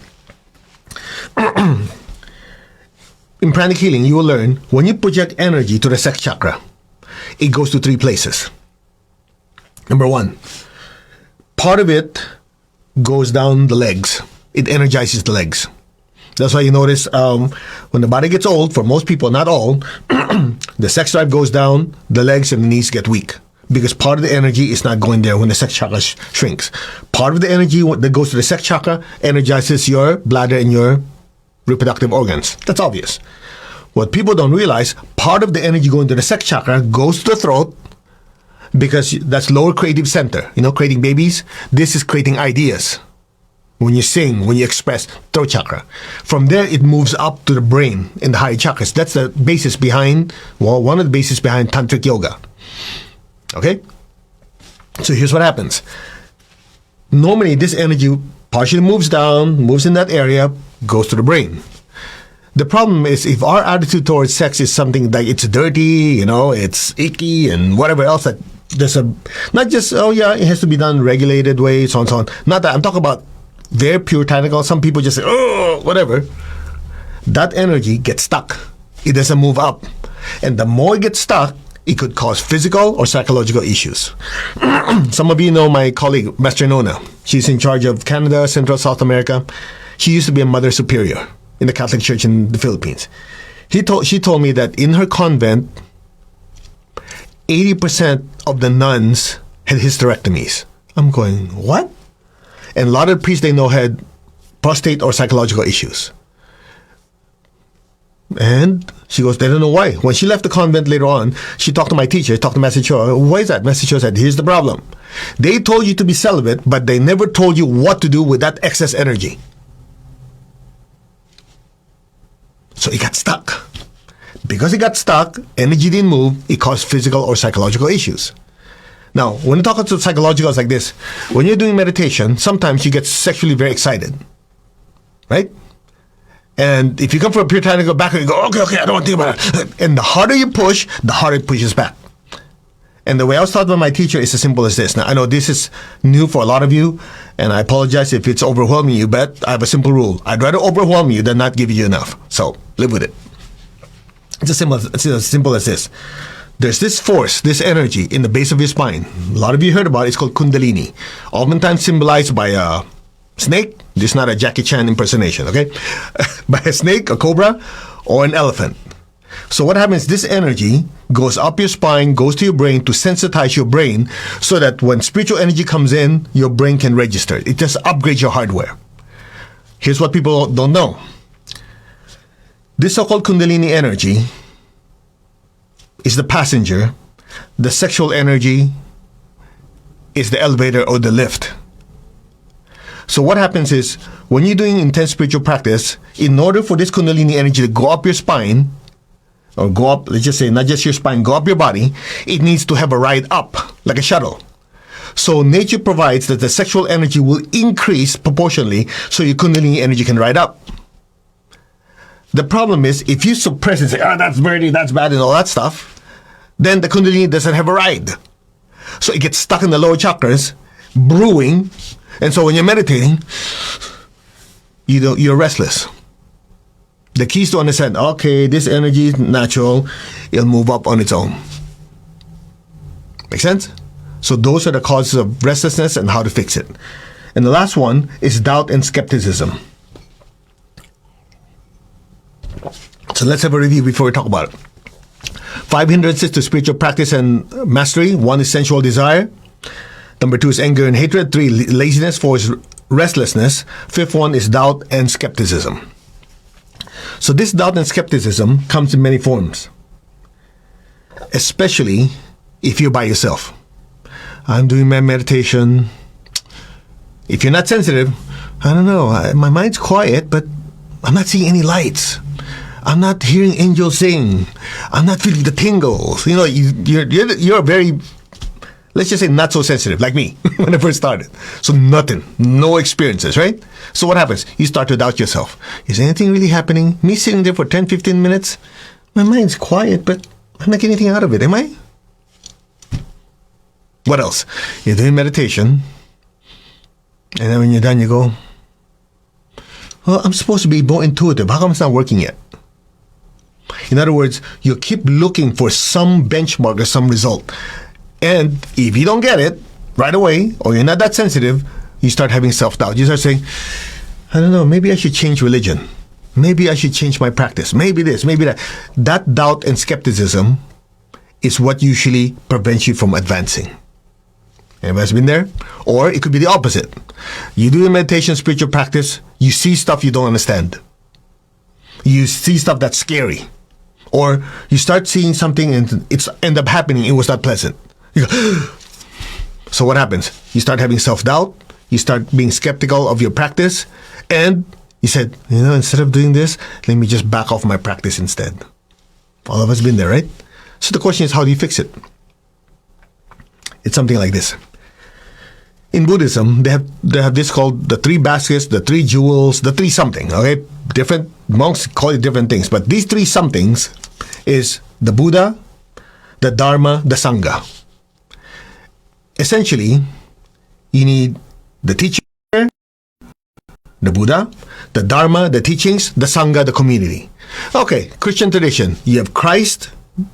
In pranic healing, you will learn when you project energy to the sex chakra, it goes to 3 places. Number 1, part of it goes down the legs. It energizes the legs. That's why you notice when the body gets old, for most people, not all, the sex drive goes down, the legs and the knees get weak. Because part of the energy is not going there when the sex chakra shrinks. Part of the energy that goes to the sex chakra energizes your bladder and your reproductive organs. That's obvious. What people don't realize, part of the energy going to the sex chakra goes to the throat because that's lower creative center. You know, creating babies. This is creating ideas. When you sing, when you express, throat chakra. From there, it moves up to the brain in the higher chakras. That's the basis behind, well, one of the bases behind tantric yoga. Okay? So here's what happens. Normally, this energy partially moves down, moves in that area, goes to the brain. The problem is if our attitude towards sex is something that it's dirty, you know, it's icky and whatever else, that there's a, not just, oh yeah, it has to be done regulated way, so on, so on. Not that, I'm talking about very puritanical. Some people just say, oh, whatever. That energy gets stuck. It doesn't move up. And the more it gets stuck, it could cause physical or psychological issues. Some of you know my colleague, Master Nona. She's in charge of Canada, Central, South America. She used to be a Mother Superior in the Catholic Church in the Philippines. She told me that in her convent, 80% of the nuns had hysterectomies. I'm going, what? And a lot of priests they know had prostate or psychological issues. And she goes, they don't know why. When she left the convent later on, she talked to my teacher, talked to Master Cho. Why is that? Master Cho said, here's the problem. They told you to be celibate, but they never told you what to do with that excess energy. So it got stuck. Because it got stuck, energy didn't move, it caused physical or psychological issues. Now, when you talk about psychological, it's like this. When you're doing meditation, sometimes you get sexually very excited. Right? And if you come from a puritanical background, you go, okay, I don't want to think about it. And the harder you push, the harder it pushes back. And the way I was taught by my teacher is as simple as this. Now, I know this is new for a lot of you, and I apologize if it's overwhelming you, but I have a simple rule. I'd rather overwhelm you than not give you enough. So, live with it. It's as simple as this. There's this force, this energy in the base of your spine. A lot of you heard about it. It's called Kundalini. Oftentimes symbolized by a snake. This is not a Jackie Chan impersonation, okay? By a snake, a cobra, or an elephant. So what happens, this energy goes up your spine, goes to your brain to sensitize your brain so that when spiritual energy comes in, your brain can register. It just upgrades your hardware. Here's what people don't know. This so-called Kundalini energy is the passenger. The sexual energy is the elevator or the lift. So what happens is, when you're doing intense spiritual practice, in order for this Kundalini energy to go up your spine, or go up, let's just say, not just your spine, go up your body, it needs to have a ride up, like a shuttle. So nature provides that the sexual energy will increase proportionally so your Kundalini energy can ride up. The problem is, if you suppress and say, that's dirty, that's bad, and all that stuff, then the Kundalini doesn't have a ride. So it gets stuck in the lower chakras, brewing, and so when you're meditating, you're restless. The key is to understand, okay, this energy is natural, it'll move up on its own. Make sense? So those are the causes of restlessness and how to fix it. And the last one is doubt and skepticism. So let's have a review before we talk about it. 5 hindrances to spiritual practice and mastery. 1 is sensual desire. Number 2 is anger and hatred. 3, laziness. 4 is restlessness. 5th one is doubt and skepticism. So this doubt and skepticism comes in many forms, especially if you're by yourself. I'm doing my meditation. If you're not sensitive, I don't know, my mind's quiet, but I'm not seeing any lights. I'm not hearing angels sing. I'm not feeling the tingles. You know, you're very, let's just say not so sensitive, like me, when I first started. So nothing, no experiences, right? So what happens? You start to doubt yourself. Is anything really happening? Me sitting there for 10, 15 minutes, my mind's quiet, but I'm not getting anything out of it, am I? What else? You're doing meditation, and then when you're done, you go, well, I'm supposed to be more intuitive. How come it's not working yet? In other words, you keep looking for some benchmark or some result. And if you don't get it right away, or you're not that sensitive, you start having self-doubt. You start saying, I don't know, maybe I should change religion. Maybe I should change my practice. Maybe this, maybe that. That doubt and skepticism is what usually prevents you from advancing. Anybody's been there? Or it could be the opposite. You do the meditation, spiritual practice, you see stuff you don't understand. You see stuff that's scary. Or you start seeing something and it's end up happening, it was not pleasant. You go, so what happens? You start having self-doubt, you start being skeptical of your practice, and you said, instead of doing this, let me just back off my practice instead. All of us been there, right? So the question is, how do you fix it? It's something like this. In Buddhism, they have this called the 3 baskets, the 3 jewels, the 3 something, okay? Different monks call it different things, but these 3 somethings is the Buddha, the Dharma, the Sangha. Essentially, you need the teacher, the Buddha, the Dharma, the teachings, the Sangha, the community. Okay, Christian tradition, you have Christ,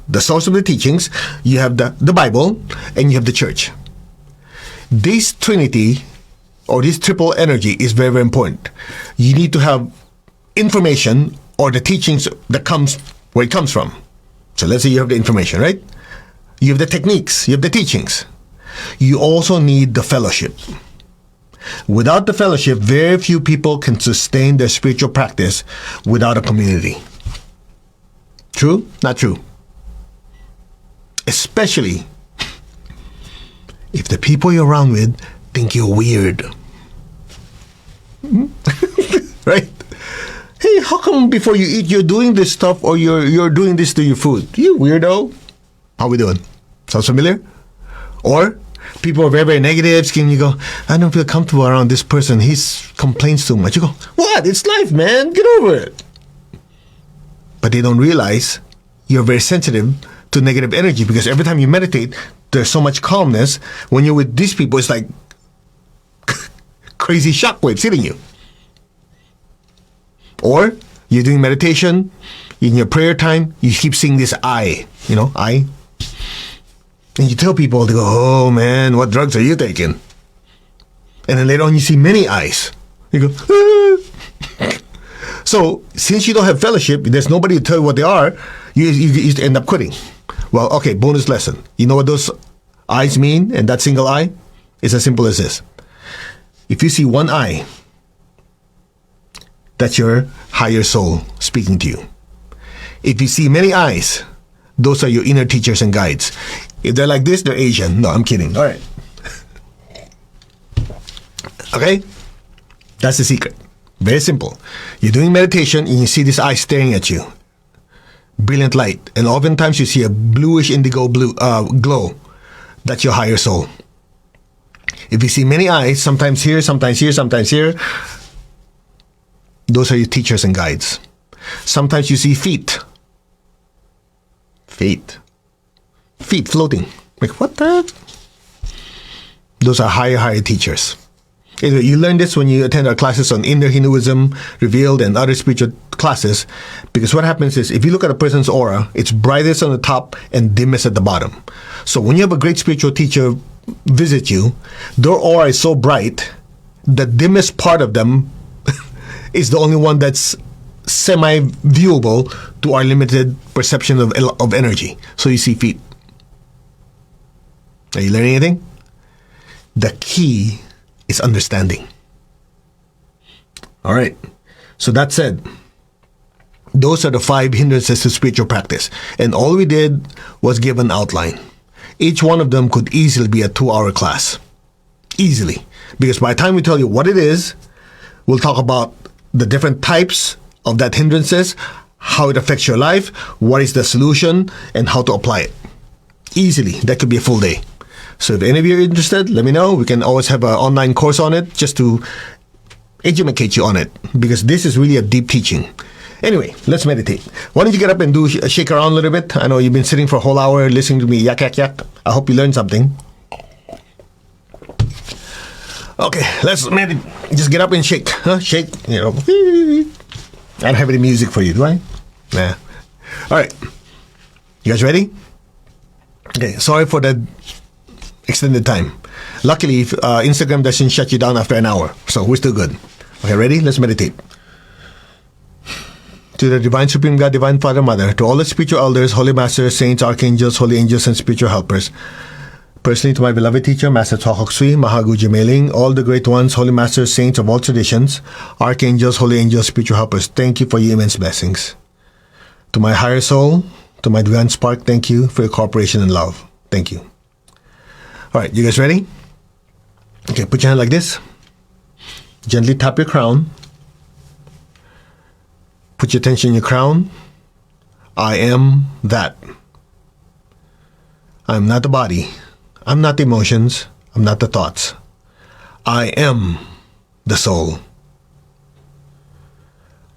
the source of the teachings, you have the Bible, and you have the church. This trinity, or this triple energy, is very, very important. You need to have information or the teachings that comes where it comes from. So let's say you have the information, right? You have the techniques, you have the teachings. You also need the fellowship. Without the fellowship, very few people can sustain their spiritual practice without a community. True? Not true. Especially if the people you're around with think you're weird. Right? Hey, how come before you eat you're doing this stuff or you're doing this to your food? You weirdo. How we doing? Sounds familiar? Or people are very, very negative, and you go, I don't feel comfortable around this person. He complains too much. You go, what? It's life, man. Get over it. But they don't realize you're very sensitive to negative energy, because every time you meditate, there's so much calmness. When you're with these people, it's like crazy shockwaves hitting you. Or you're doing meditation, in your prayer time, you keep seeing this eye, eye. And you tell people, they go, oh man, what drugs are you taking? And then later on you see many eyes. You go, ah. So since you don't have fellowship, there's nobody to tell you what they are, you end up quitting. Well, okay, bonus lesson. You know what those eyes mean? And that single eye is as simple as this. If you see one eye, that's your higher soul speaking to you. If you see many eyes, those are your inner teachers and guides. If they're like this, they're Asian. No, I'm kidding. All right. Okay? That's the secret. Very simple. You're doing meditation and you see this eye staring at you. Brilliant light. And oftentimes you see a bluish indigo glow. That's your higher soul. If you see many eyes, sometimes here, sometimes here, sometimes here, those are your teachers and guides. Sometimes you see feet. Feet floating. Like, what the? Those are higher teachers. Anyway, you learn this when you attend our classes on inner Hinduism, Revealed, and other spiritual classes. Because what happens is, if you look at a person's aura, it's brightest on the top and dimmest at the bottom. So when you have a great spiritual teacher visit you, their aura is so bright, the dimmest part of them is the only one that's semi-viewable to our limited perception of energy. So you see feet. Are you learning anything? The key is understanding. All right. So that said, those are the 5 hindrances to spiritual practice. And all we did was give an outline. Each one of them could easily be a 2-hour class. Easily. Because by the time we tell you what it is, we'll talk about the different types of that hindrances, how it affects your life, what is the solution, and how to apply it. Easily. That could be a full day. So if any of you are interested, let me know. We can always have an online course on it just to educate you on it, because this is really a deep teaching. Anyway, let's meditate. Why don't you get up and shake around a little bit? I know you've been sitting for a whole hour listening to me yak, yak, yak. I hope you learned something. Okay, let's meditate. Just get up and shake. Shake. You know. I don't have any music for you, do I? Nah. All right. You guys ready? Okay, sorry for the extended time. Luckily, Instagram doesn't shut you down after an hour, so we're still good. Okay, ready? Let's meditate. To the Divine Supreme God, Divine Father, Mother, to all the spiritual elders, holy masters, saints, archangels, holy angels, and spiritual helpers. Personally, to my beloved teacher, Master Chokok Sui, Mahaguji Mailing, all the great ones, holy masters, saints of all traditions, archangels, holy angels, spiritual helpers, thank you for your immense blessings. To my higher soul, to my divine spark, thank you for your cooperation and love. Thank you. All right, you guys ready? Okay, put your hand like this. Gently tap your crown. Put your attention in your crown. I am that. I'm not the body. I'm not the emotions. I'm not the thoughts. I am the soul.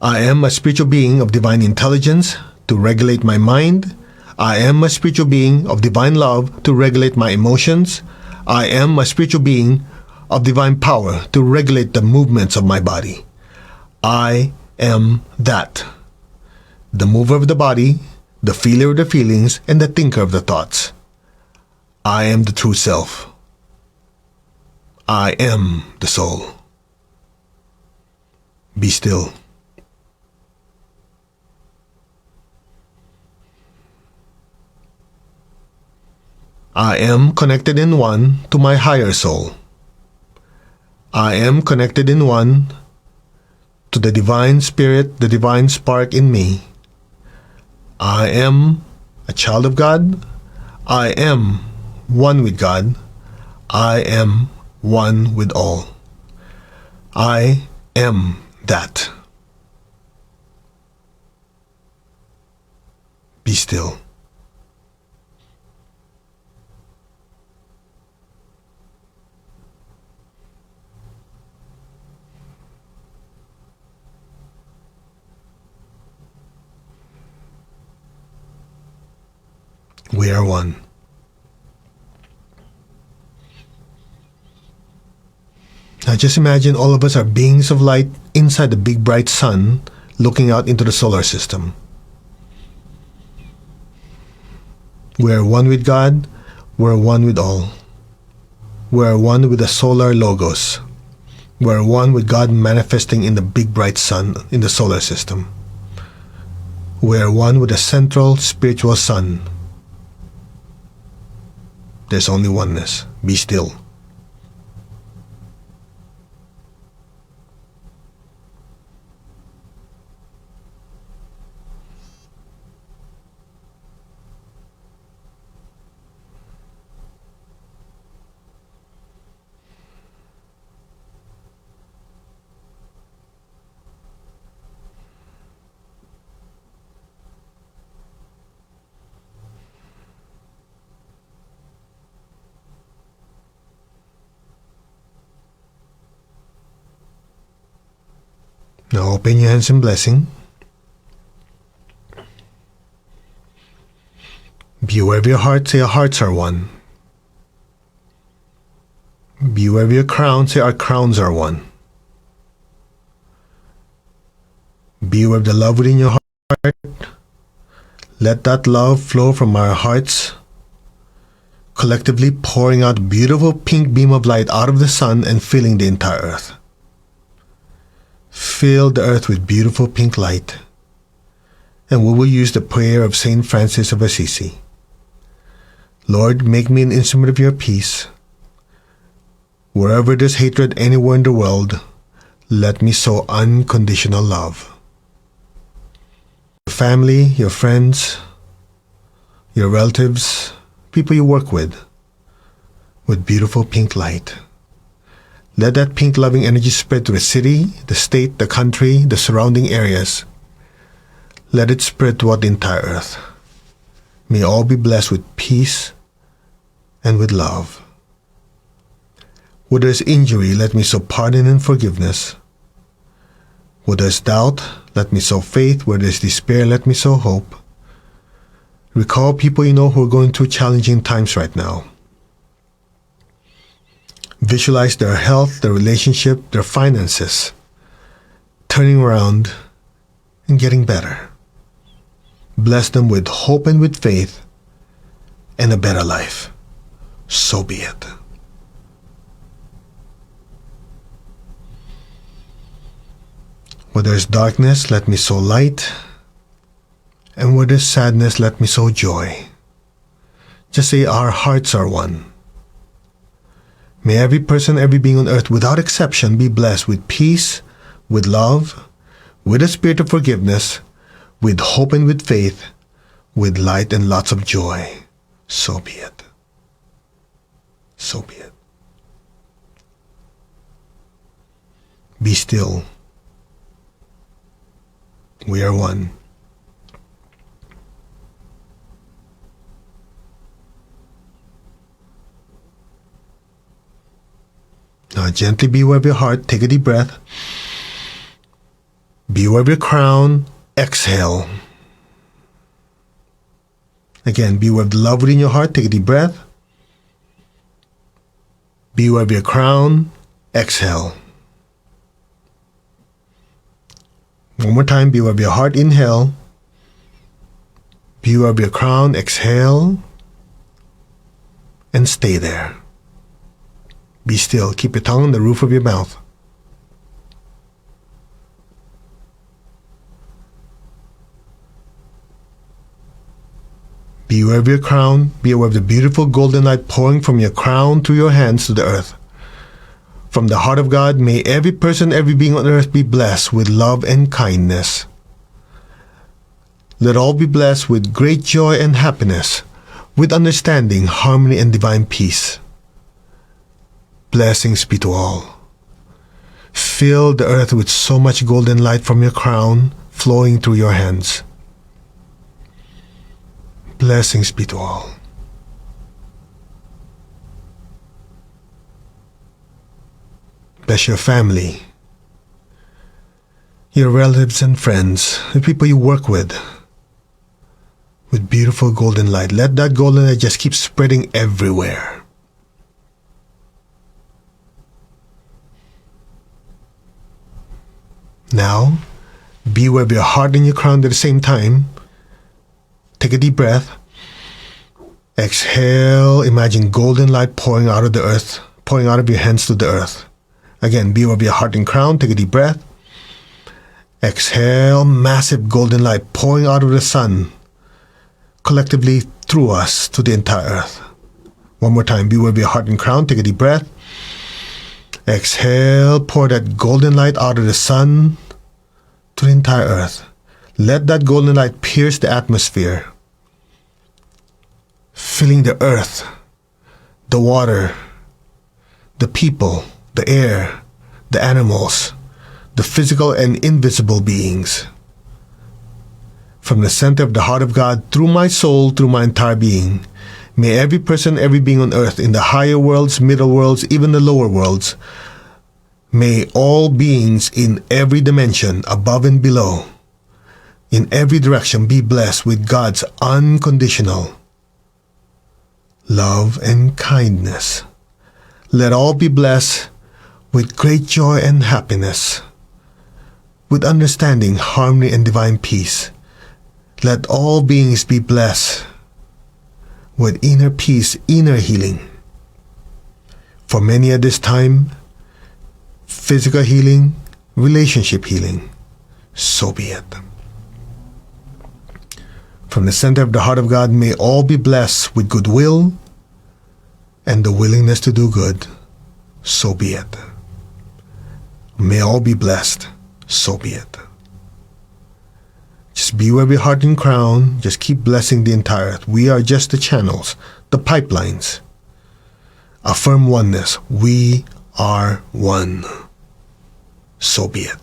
I am a spiritual being of divine intelligence to regulate my mind. I am a spiritual being of divine love to regulate my emotions. I am a spiritual being of divine power to regulate the movements of my body. I am that. The mover of the body, the feeler of the feelings, and the thinker of the thoughts. I am the true self. I am the soul. Be still. I am connected in one to my higher soul. I am connected in one to the divine spirit, the divine spark in me. I am a child of God. I am one with God. I am one with all. I am that. Be still. We are one. Now just imagine all of us are beings of light inside the big bright sun looking out into the solar system. We're one with God. We're one with all. We're one with the solar logos. We're one with God manifesting in the big bright sun in the solar system. We're one with the central spiritual sun. There's only oneness. Be still. Now open your hands in blessing. Be aware of your heart, say our hearts are one. Be aware of your crown, say our crowns are one. Be aware of the love within your heart. Let that love flow from our hearts, collectively pouring out a beautiful pink beam of light out of the sun and filling the entire earth. Fill the earth with beautiful pink light, and we will use the prayer of Saint Francis of Assisi. Lord, make me an instrument of your peace. Wherever there's hatred anywhere in the world, let me sow unconditional love. Your family, your friends, your relatives, people you work with beautiful pink light. Let that pink loving energy spread to the city, the state, the country, the surrounding areas. Let it spread throughout the entire earth. May all be blessed with peace and with love. Where there's injury, let me sow pardon and forgiveness. Where there's doubt, let me sow faith. Where there's despair, let me sow hope. Recall people you know who are going through challenging times right now. Visualize their health, their relationship, their finances turning around and getting better. Bless them with hope and with faith and a better life. So be it. Where there's darkness, let me sow light. And where there's sadness, let me sow joy. Just say our hearts are one. May every person, every being on earth, without exception, be blessed with peace, with love, with a spirit of forgiveness, with hope and with faith, with light and lots of joy. So be it. So be it. Be still. We are one. Now gently be aware of your heart. Take a deep breath. Be aware of your crown. Exhale. Again, be aware of the love within your heart. Take a deep breath. Be aware of your crown. Exhale. One more time. Be aware of your heart. Inhale. Be aware of your crown. Exhale. And stay there. Be still. Keep your tongue on the roof of your mouth. Be aware of your crown. Be aware of the beautiful golden light pouring from your crown through your hands to the earth. From the heart of God, may every person, every being on earth be blessed with love and kindness. Let all be blessed with great joy and happiness, with understanding, harmony, and divine peace. Blessings be to all. Fill the earth with so much golden light from your crown flowing through your hands. Blessings be to all. Bless your family, your relatives and friends, the people you work with beautiful golden light. Let that golden light just keep spreading everywhere. Now, be aware of your heart and your crown at the same time. Take a deep breath. Exhale. Imagine golden light pouring out of the earth, pouring out of your hands to the earth. Again, be aware of your heart and crown. Take a deep breath. Exhale. Massive golden light pouring out of the sun, collectively through us to the entire earth. One more time. Be aware of your heart and crown. Take a deep breath. Exhale. Pour that golden light out of the sun to the entire earth. Let that golden light pierce the atmosphere, filling the earth, the water, the people, the air, the animals, the physical and invisible beings. From the center of the heart of God, through my soul, through my entire being, may every person, every being on earth, in the higher worlds, middle worlds, even the lower worlds, may all beings in every dimension, above and below, in every direction, be blessed with God's unconditional love and kindness. Let all be blessed with great joy and happiness, with understanding, harmony, and divine peace. Let all beings be blessed with inner peace, inner healing. For many at this time, physical healing, relationship healing. So be it. From the center of the heart of God, may all be blessed with goodwill and the willingness to do good. So be it. May all be blessed. So be it. Just be aware of your heart and crown. Just keep blessing the entire earth. We are just the channels, the pipelines. Affirm oneness. We are one. So be it.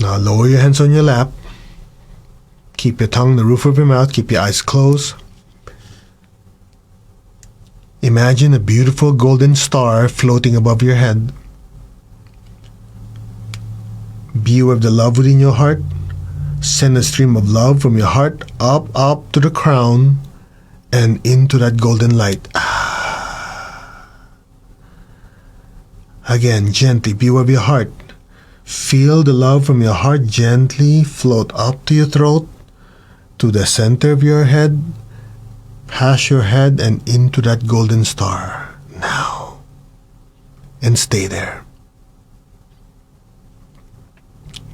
Now lower your hands on your lap. Keep your tongue on the roof of your mouth. Keep your eyes closed. Imagine a beautiful golden star floating above your head. Be aware of the love within your heart. Send a stream of love from your heart up to the crown and into that golden light. Again, gently, be aware of your heart. Feel the love from your heart gently float up to your throat, to the center of your head, past your head, and into that golden star. Now. And stay there.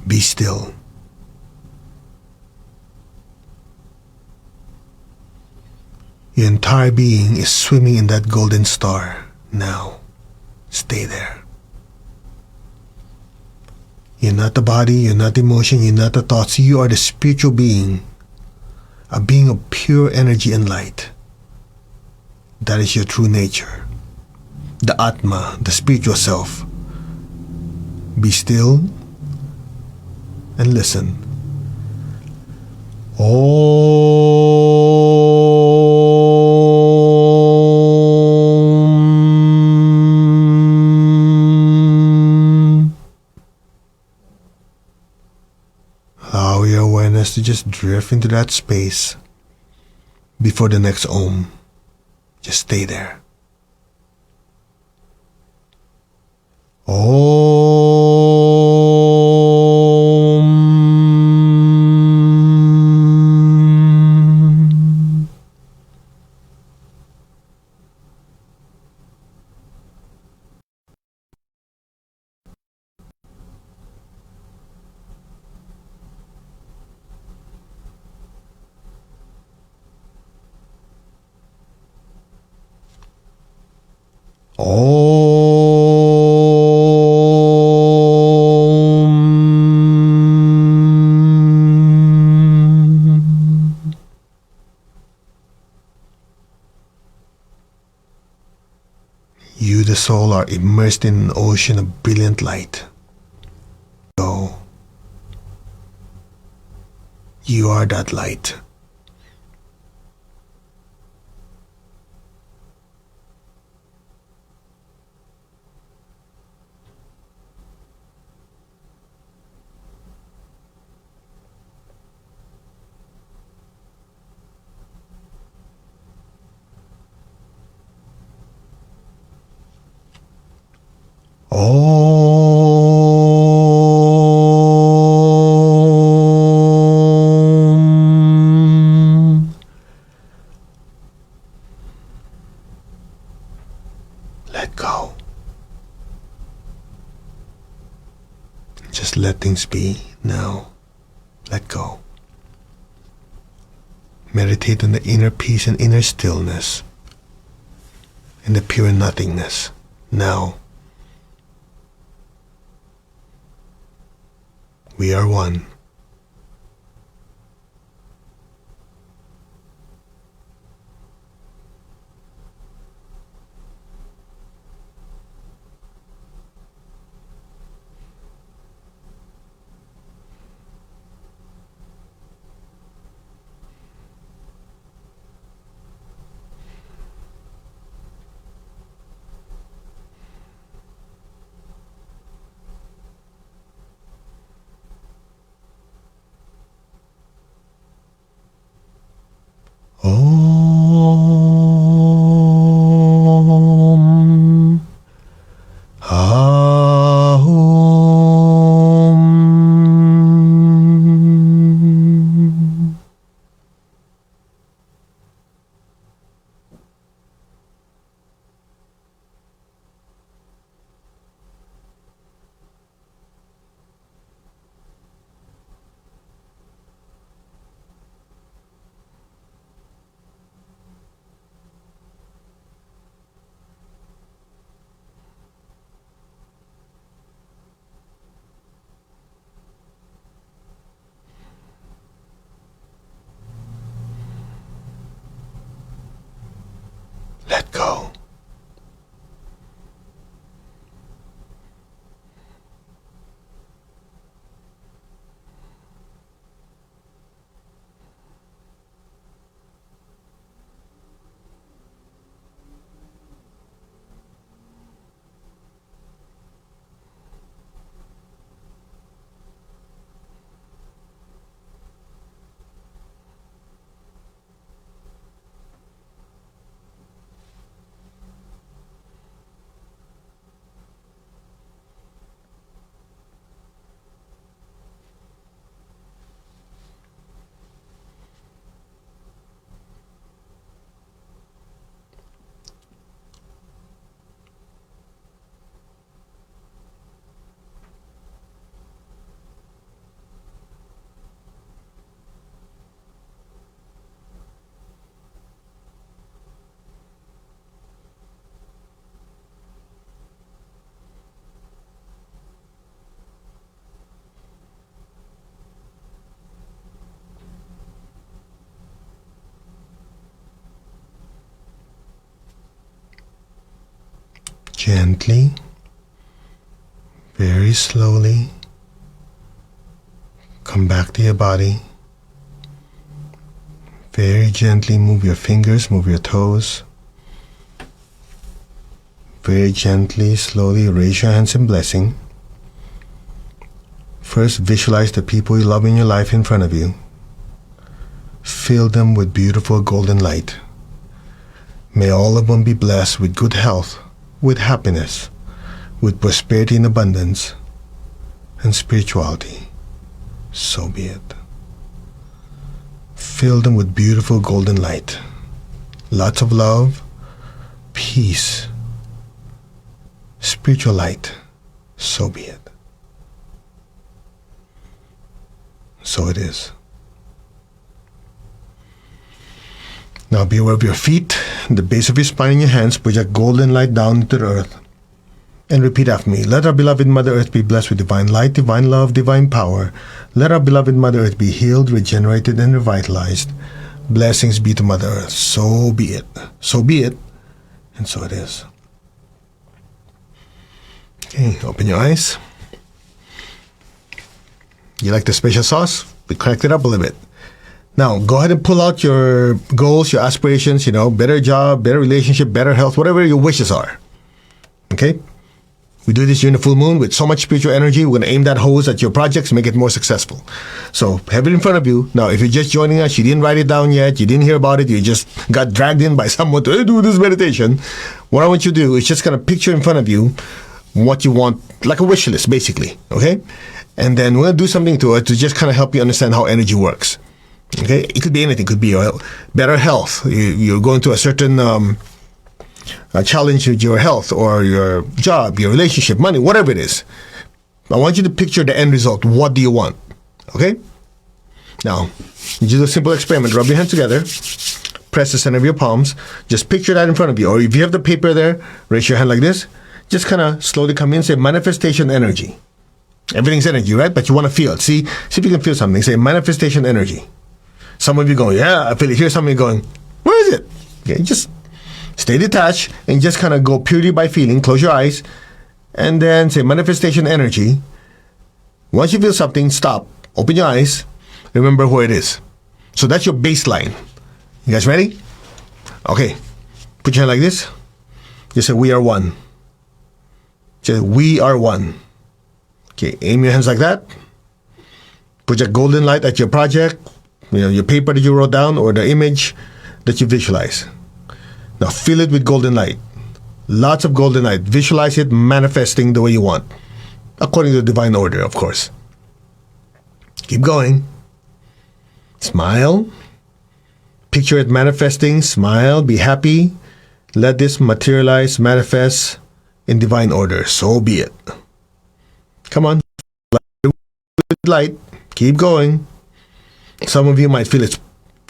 Be still. Your entire being is swimming in that golden star. Now. Stay there. You're not the body, you're not the emotion, you're not the thoughts. You are the spiritual being, a being of pure energy and light. That is your true nature. The Atma, the spiritual self. Be still and listen. Allow your awareness to just drift into that space before the next Om. Just stay there. Om. Om. You, the soul, are immersed in an ocean of brilliant light. Go. You are that light. Om. Let go. Just let things be now. Let go. Meditate on the inner peace and inner stillness, and the pure nothingness. Now. We are one. Om. Om. Let go. Gently, very slowly, come back to your body. Very gently move your fingers, move your toes. Very gently, slowly raise your hands in blessing. First, visualize the people you love in your life in front of you. Fill them with beautiful golden light. May all of them be blessed with good health, with happiness, with prosperity and abundance, and spirituality. So be it. Fill them with beautiful golden light. Lots of love, peace, spiritual light. So be it. So it is. Now be aware of your feet, the base of your spine, and your hands. Project golden light down into the earth. And repeat after me. Let our beloved Mother Earth be blessed with divine light, divine love, divine power. Let our beloved Mother Earth be healed, regenerated, and revitalized. Blessings be to Mother Earth. So be it. So be it. And so it is. Okay, open your eyes. You like the special sauce? We cracked it up a little bit. Now, go ahead and pull out your goals, your aspirations, better job, better relationship, better health, whatever your wishes are. Okay? We do this during the full moon with so much spiritual energy. We're going to aim that hose at your projects, make it more successful. So have it in front of you. Now, if you're just joining us, you didn't write it down yet, you didn't hear about it, you just got dragged in by someone to do this meditation, what I want you to do is just kind of picture in front of you what you want, like a wish list, basically. Okay? And then we're going to do something to it to just kind of help you understand how energy works. Okay? It could be anything. It could be your better health. You're going through a certain challenge with your health or your job, your relationship, money, whatever it is. I want you to picture the end result. What do you want? Okay? Now, you do a simple experiment. Rub your hands together. Press the center of your palms. Just picture that in front of you. Or if you have the paper there, raise your hand like this. Just kind of slowly come in. Say manifestation energy. Everything's energy, right? But you want to feel it. See if you can feel something. Say manifestation energy. Some of you going, yeah, I feel it. Here's somebody going, where is it? Okay, just stay detached and just kind of go purely by feeling. Close your eyes and then say manifestation energy. Once you feel something, stop. Open your eyes. Remember where it is. So that's your baseline. You guys ready? Okay. Put your hand like this. Just say we are one. Say we are one. Okay. Aim your hands like that. Project golden light at your project. Your paper that you wrote down or the image that you visualize. Now fill it with golden light. Lots of golden light. Visualize it manifesting the way you want. According to the divine order, of course. Keep going. Smile. Picture it manifesting. Smile. Be happy. Let this materialize, manifest in divine order. So be it. Come on. Light. Keep going. Some of you might feel it's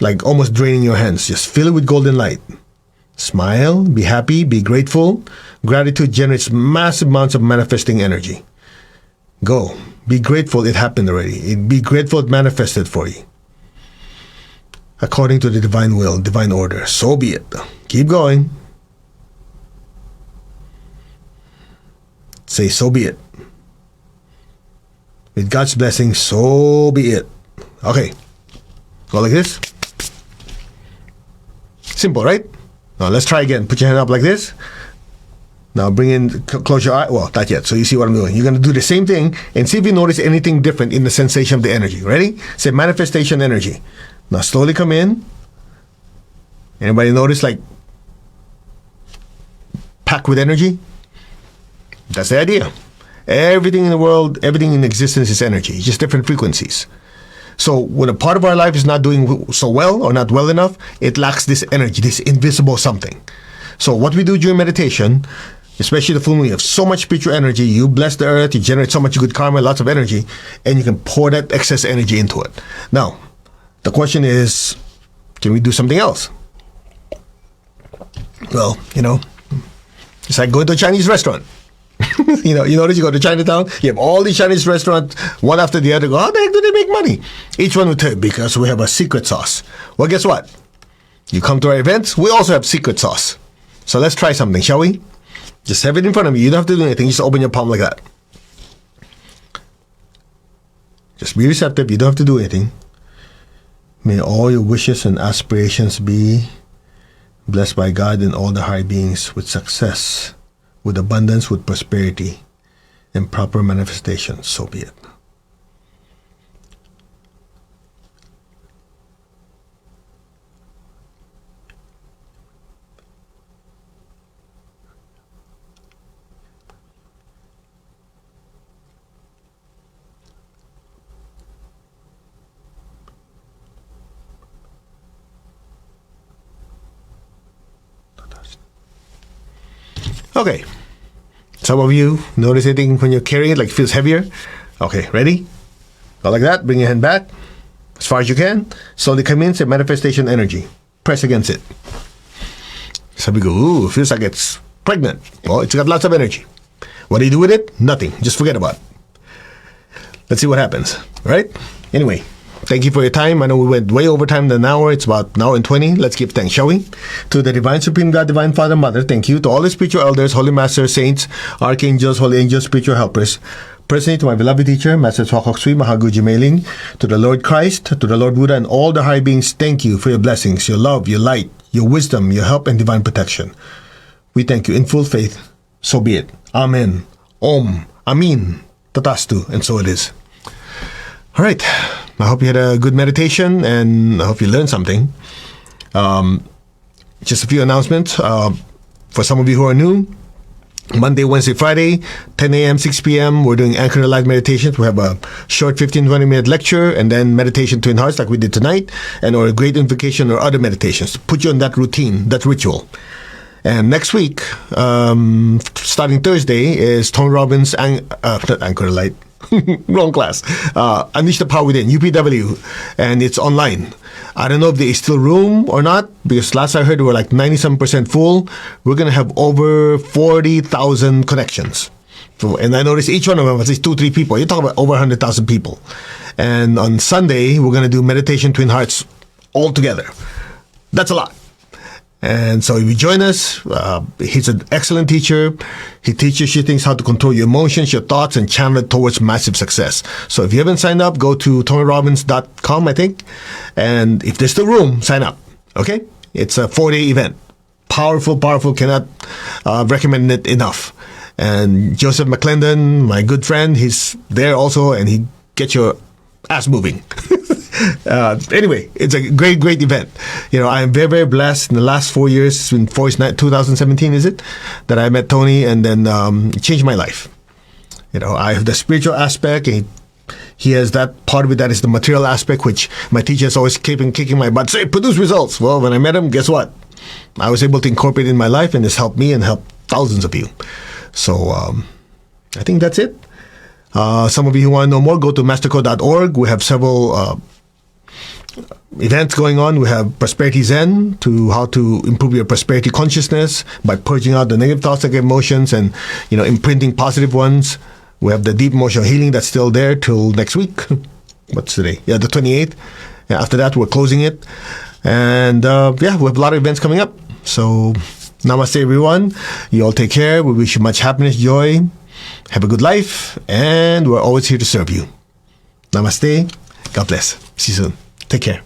like almost draining your hands. Just fill it with golden light. Smile, be happy, be grateful. Gratitude generates massive amounts of manifesting energy. Go. Be grateful it happened already. Be grateful it manifested for you. According to the divine will, divine order. So be it. Keep going. Say, so be it. With God's blessing, so be it. Okay. Go like this. Simple, right? Now let's try again. Put your hand up like this. Now bring in, close your eye. Well, not yet. So you see what I'm doing. You're going to do the same thing and see if you notice anything different in the sensation of the energy. Ready? Say manifestation energy. Now slowly come in. Anybody notice like packed with energy? That's the idea. Everything in the world, everything in existence is energy. Just different frequencies. So when a part of our life is not doing so well or not well enough, it lacks this energy, this invisible something. So what we do during meditation, especially the full moon, you have so much spiritual energy, you bless the earth, you generate so much good karma, lots of energy, and you can pour that excess energy into it. Now, the question is, can we do something else? Well, it's like going to a Chinese restaurant. You notice you go to Chinatown, you have all these Chinese restaurants, one after the other, go, how the heck do they make money? Each one will tell you, because we have a secret sauce. Well, guess what? You come to our events, we also have secret sauce. So let's try something, shall we? Just have it in front of you. You don't have to do anything. Just open your palm like that. Just be receptive. You don't have to do anything. May all your wishes and aspirations be blessed by God and all the high beings with success, with abundance, with prosperity, and proper manifestation. So be it. Okay. Some of you notice anything when you're carrying it, like it feels heavier? Okay, ready? Go like that. Bring your hand back as far as you can. Slowly come in, say manifestation energy. Press against it. Some people go, ooh, it feels like it's pregnant. Well, it's got lots of energy. What do you do with it? Nothing. Just forget about it. Let's see what happens. All right? Anyway. Thank you for your time. I know we went way over time than an hour. It's about an hour and 20. Let's give thanks, shall we? To the Divine Supreme God, Divine Father, Mother, thank you. To all the spiritual elders, Holy Masters, Saints, Archangels, Holy Angels, spiritual helpers. Personally, to my beloved teacher, Master Twakok Sui Mahaguji Mailing, to the Lord Christ, to the Lord Buddha, and all the high beings, thank you for your blessings, your love, your light, your wisdom, your help, and divine protection. We thank you in full faith. So be it. Amen. Om. Amin. Tatastu. And so it is. All right. I hope you had a good meditation, and I hope you learned something. Just a few announcements. For some of you who are new, Monday, Wednesday, Friday, 10 a.m., 6 p.m., we're doing Anchor Live meditations. We have a short 15-20-minute lecture, and then meditation twin hearts like we did tonight, and or a great invocation or other meditations to put you on that routine, that ritual. And next week, starting Thursday, is Tony Robbins' not Anchor Light. Wrong class. Unleash the Power Within, UPW, and it's online. I don't know if there is still room or not, because last I heard we were like 97% full. We're going to have over 40,000 connections. And I noticed each one of them was at least 2-3 people. You're talking about over 100,000 people. And on Sunday, we're going to do Meditation Twin Hearts all together. That's a lot. And so if you join us, he's an excellent teacher. He teaches you things how to control your emotions, your thoughts, and channel it towards massive success. So if you haven't signed up, go to TonyRobbins.com, I think. And if there's still room, sign up. Okay? It's a 4-day event. Powerful, powerful. Cannot recommend it enough. And Joseph McClendon, my good friend, he's there also, and he gets your ass moving. Anyway, it's a great, great event. You know, I am very, very blessed in the last 4 years, since 2017, is it, that I met Tony, and then it changed my life. You know, I have the spiritual aspect, and he has that part of it that is the material aspect, which my teacher is always kicking my butt, say, produce results. Well, when I met him, guess what? I was able to incorporate it in my life, and it's helped me and helped thousands of you. So, I think that's it. Some of you who want to know more, go to mastercode.org. We have several events going on. We have Prosperity Zen, to how to improve your prosperity consciousness by purging out the negative thoughts, negative emotions, and, you know, imprinting positive ones. We have the deep emotional healing that's still there till next week. What's today? Yeah, the 28th. Yeah, after that, we're closing it. And yeah, we have a lot of events coming up. So namaste, everyone. You all take care. We wish you much happiness, joy. Have a good life. And we're always here to serve you. Namaste. God bless. See you soon. Take care.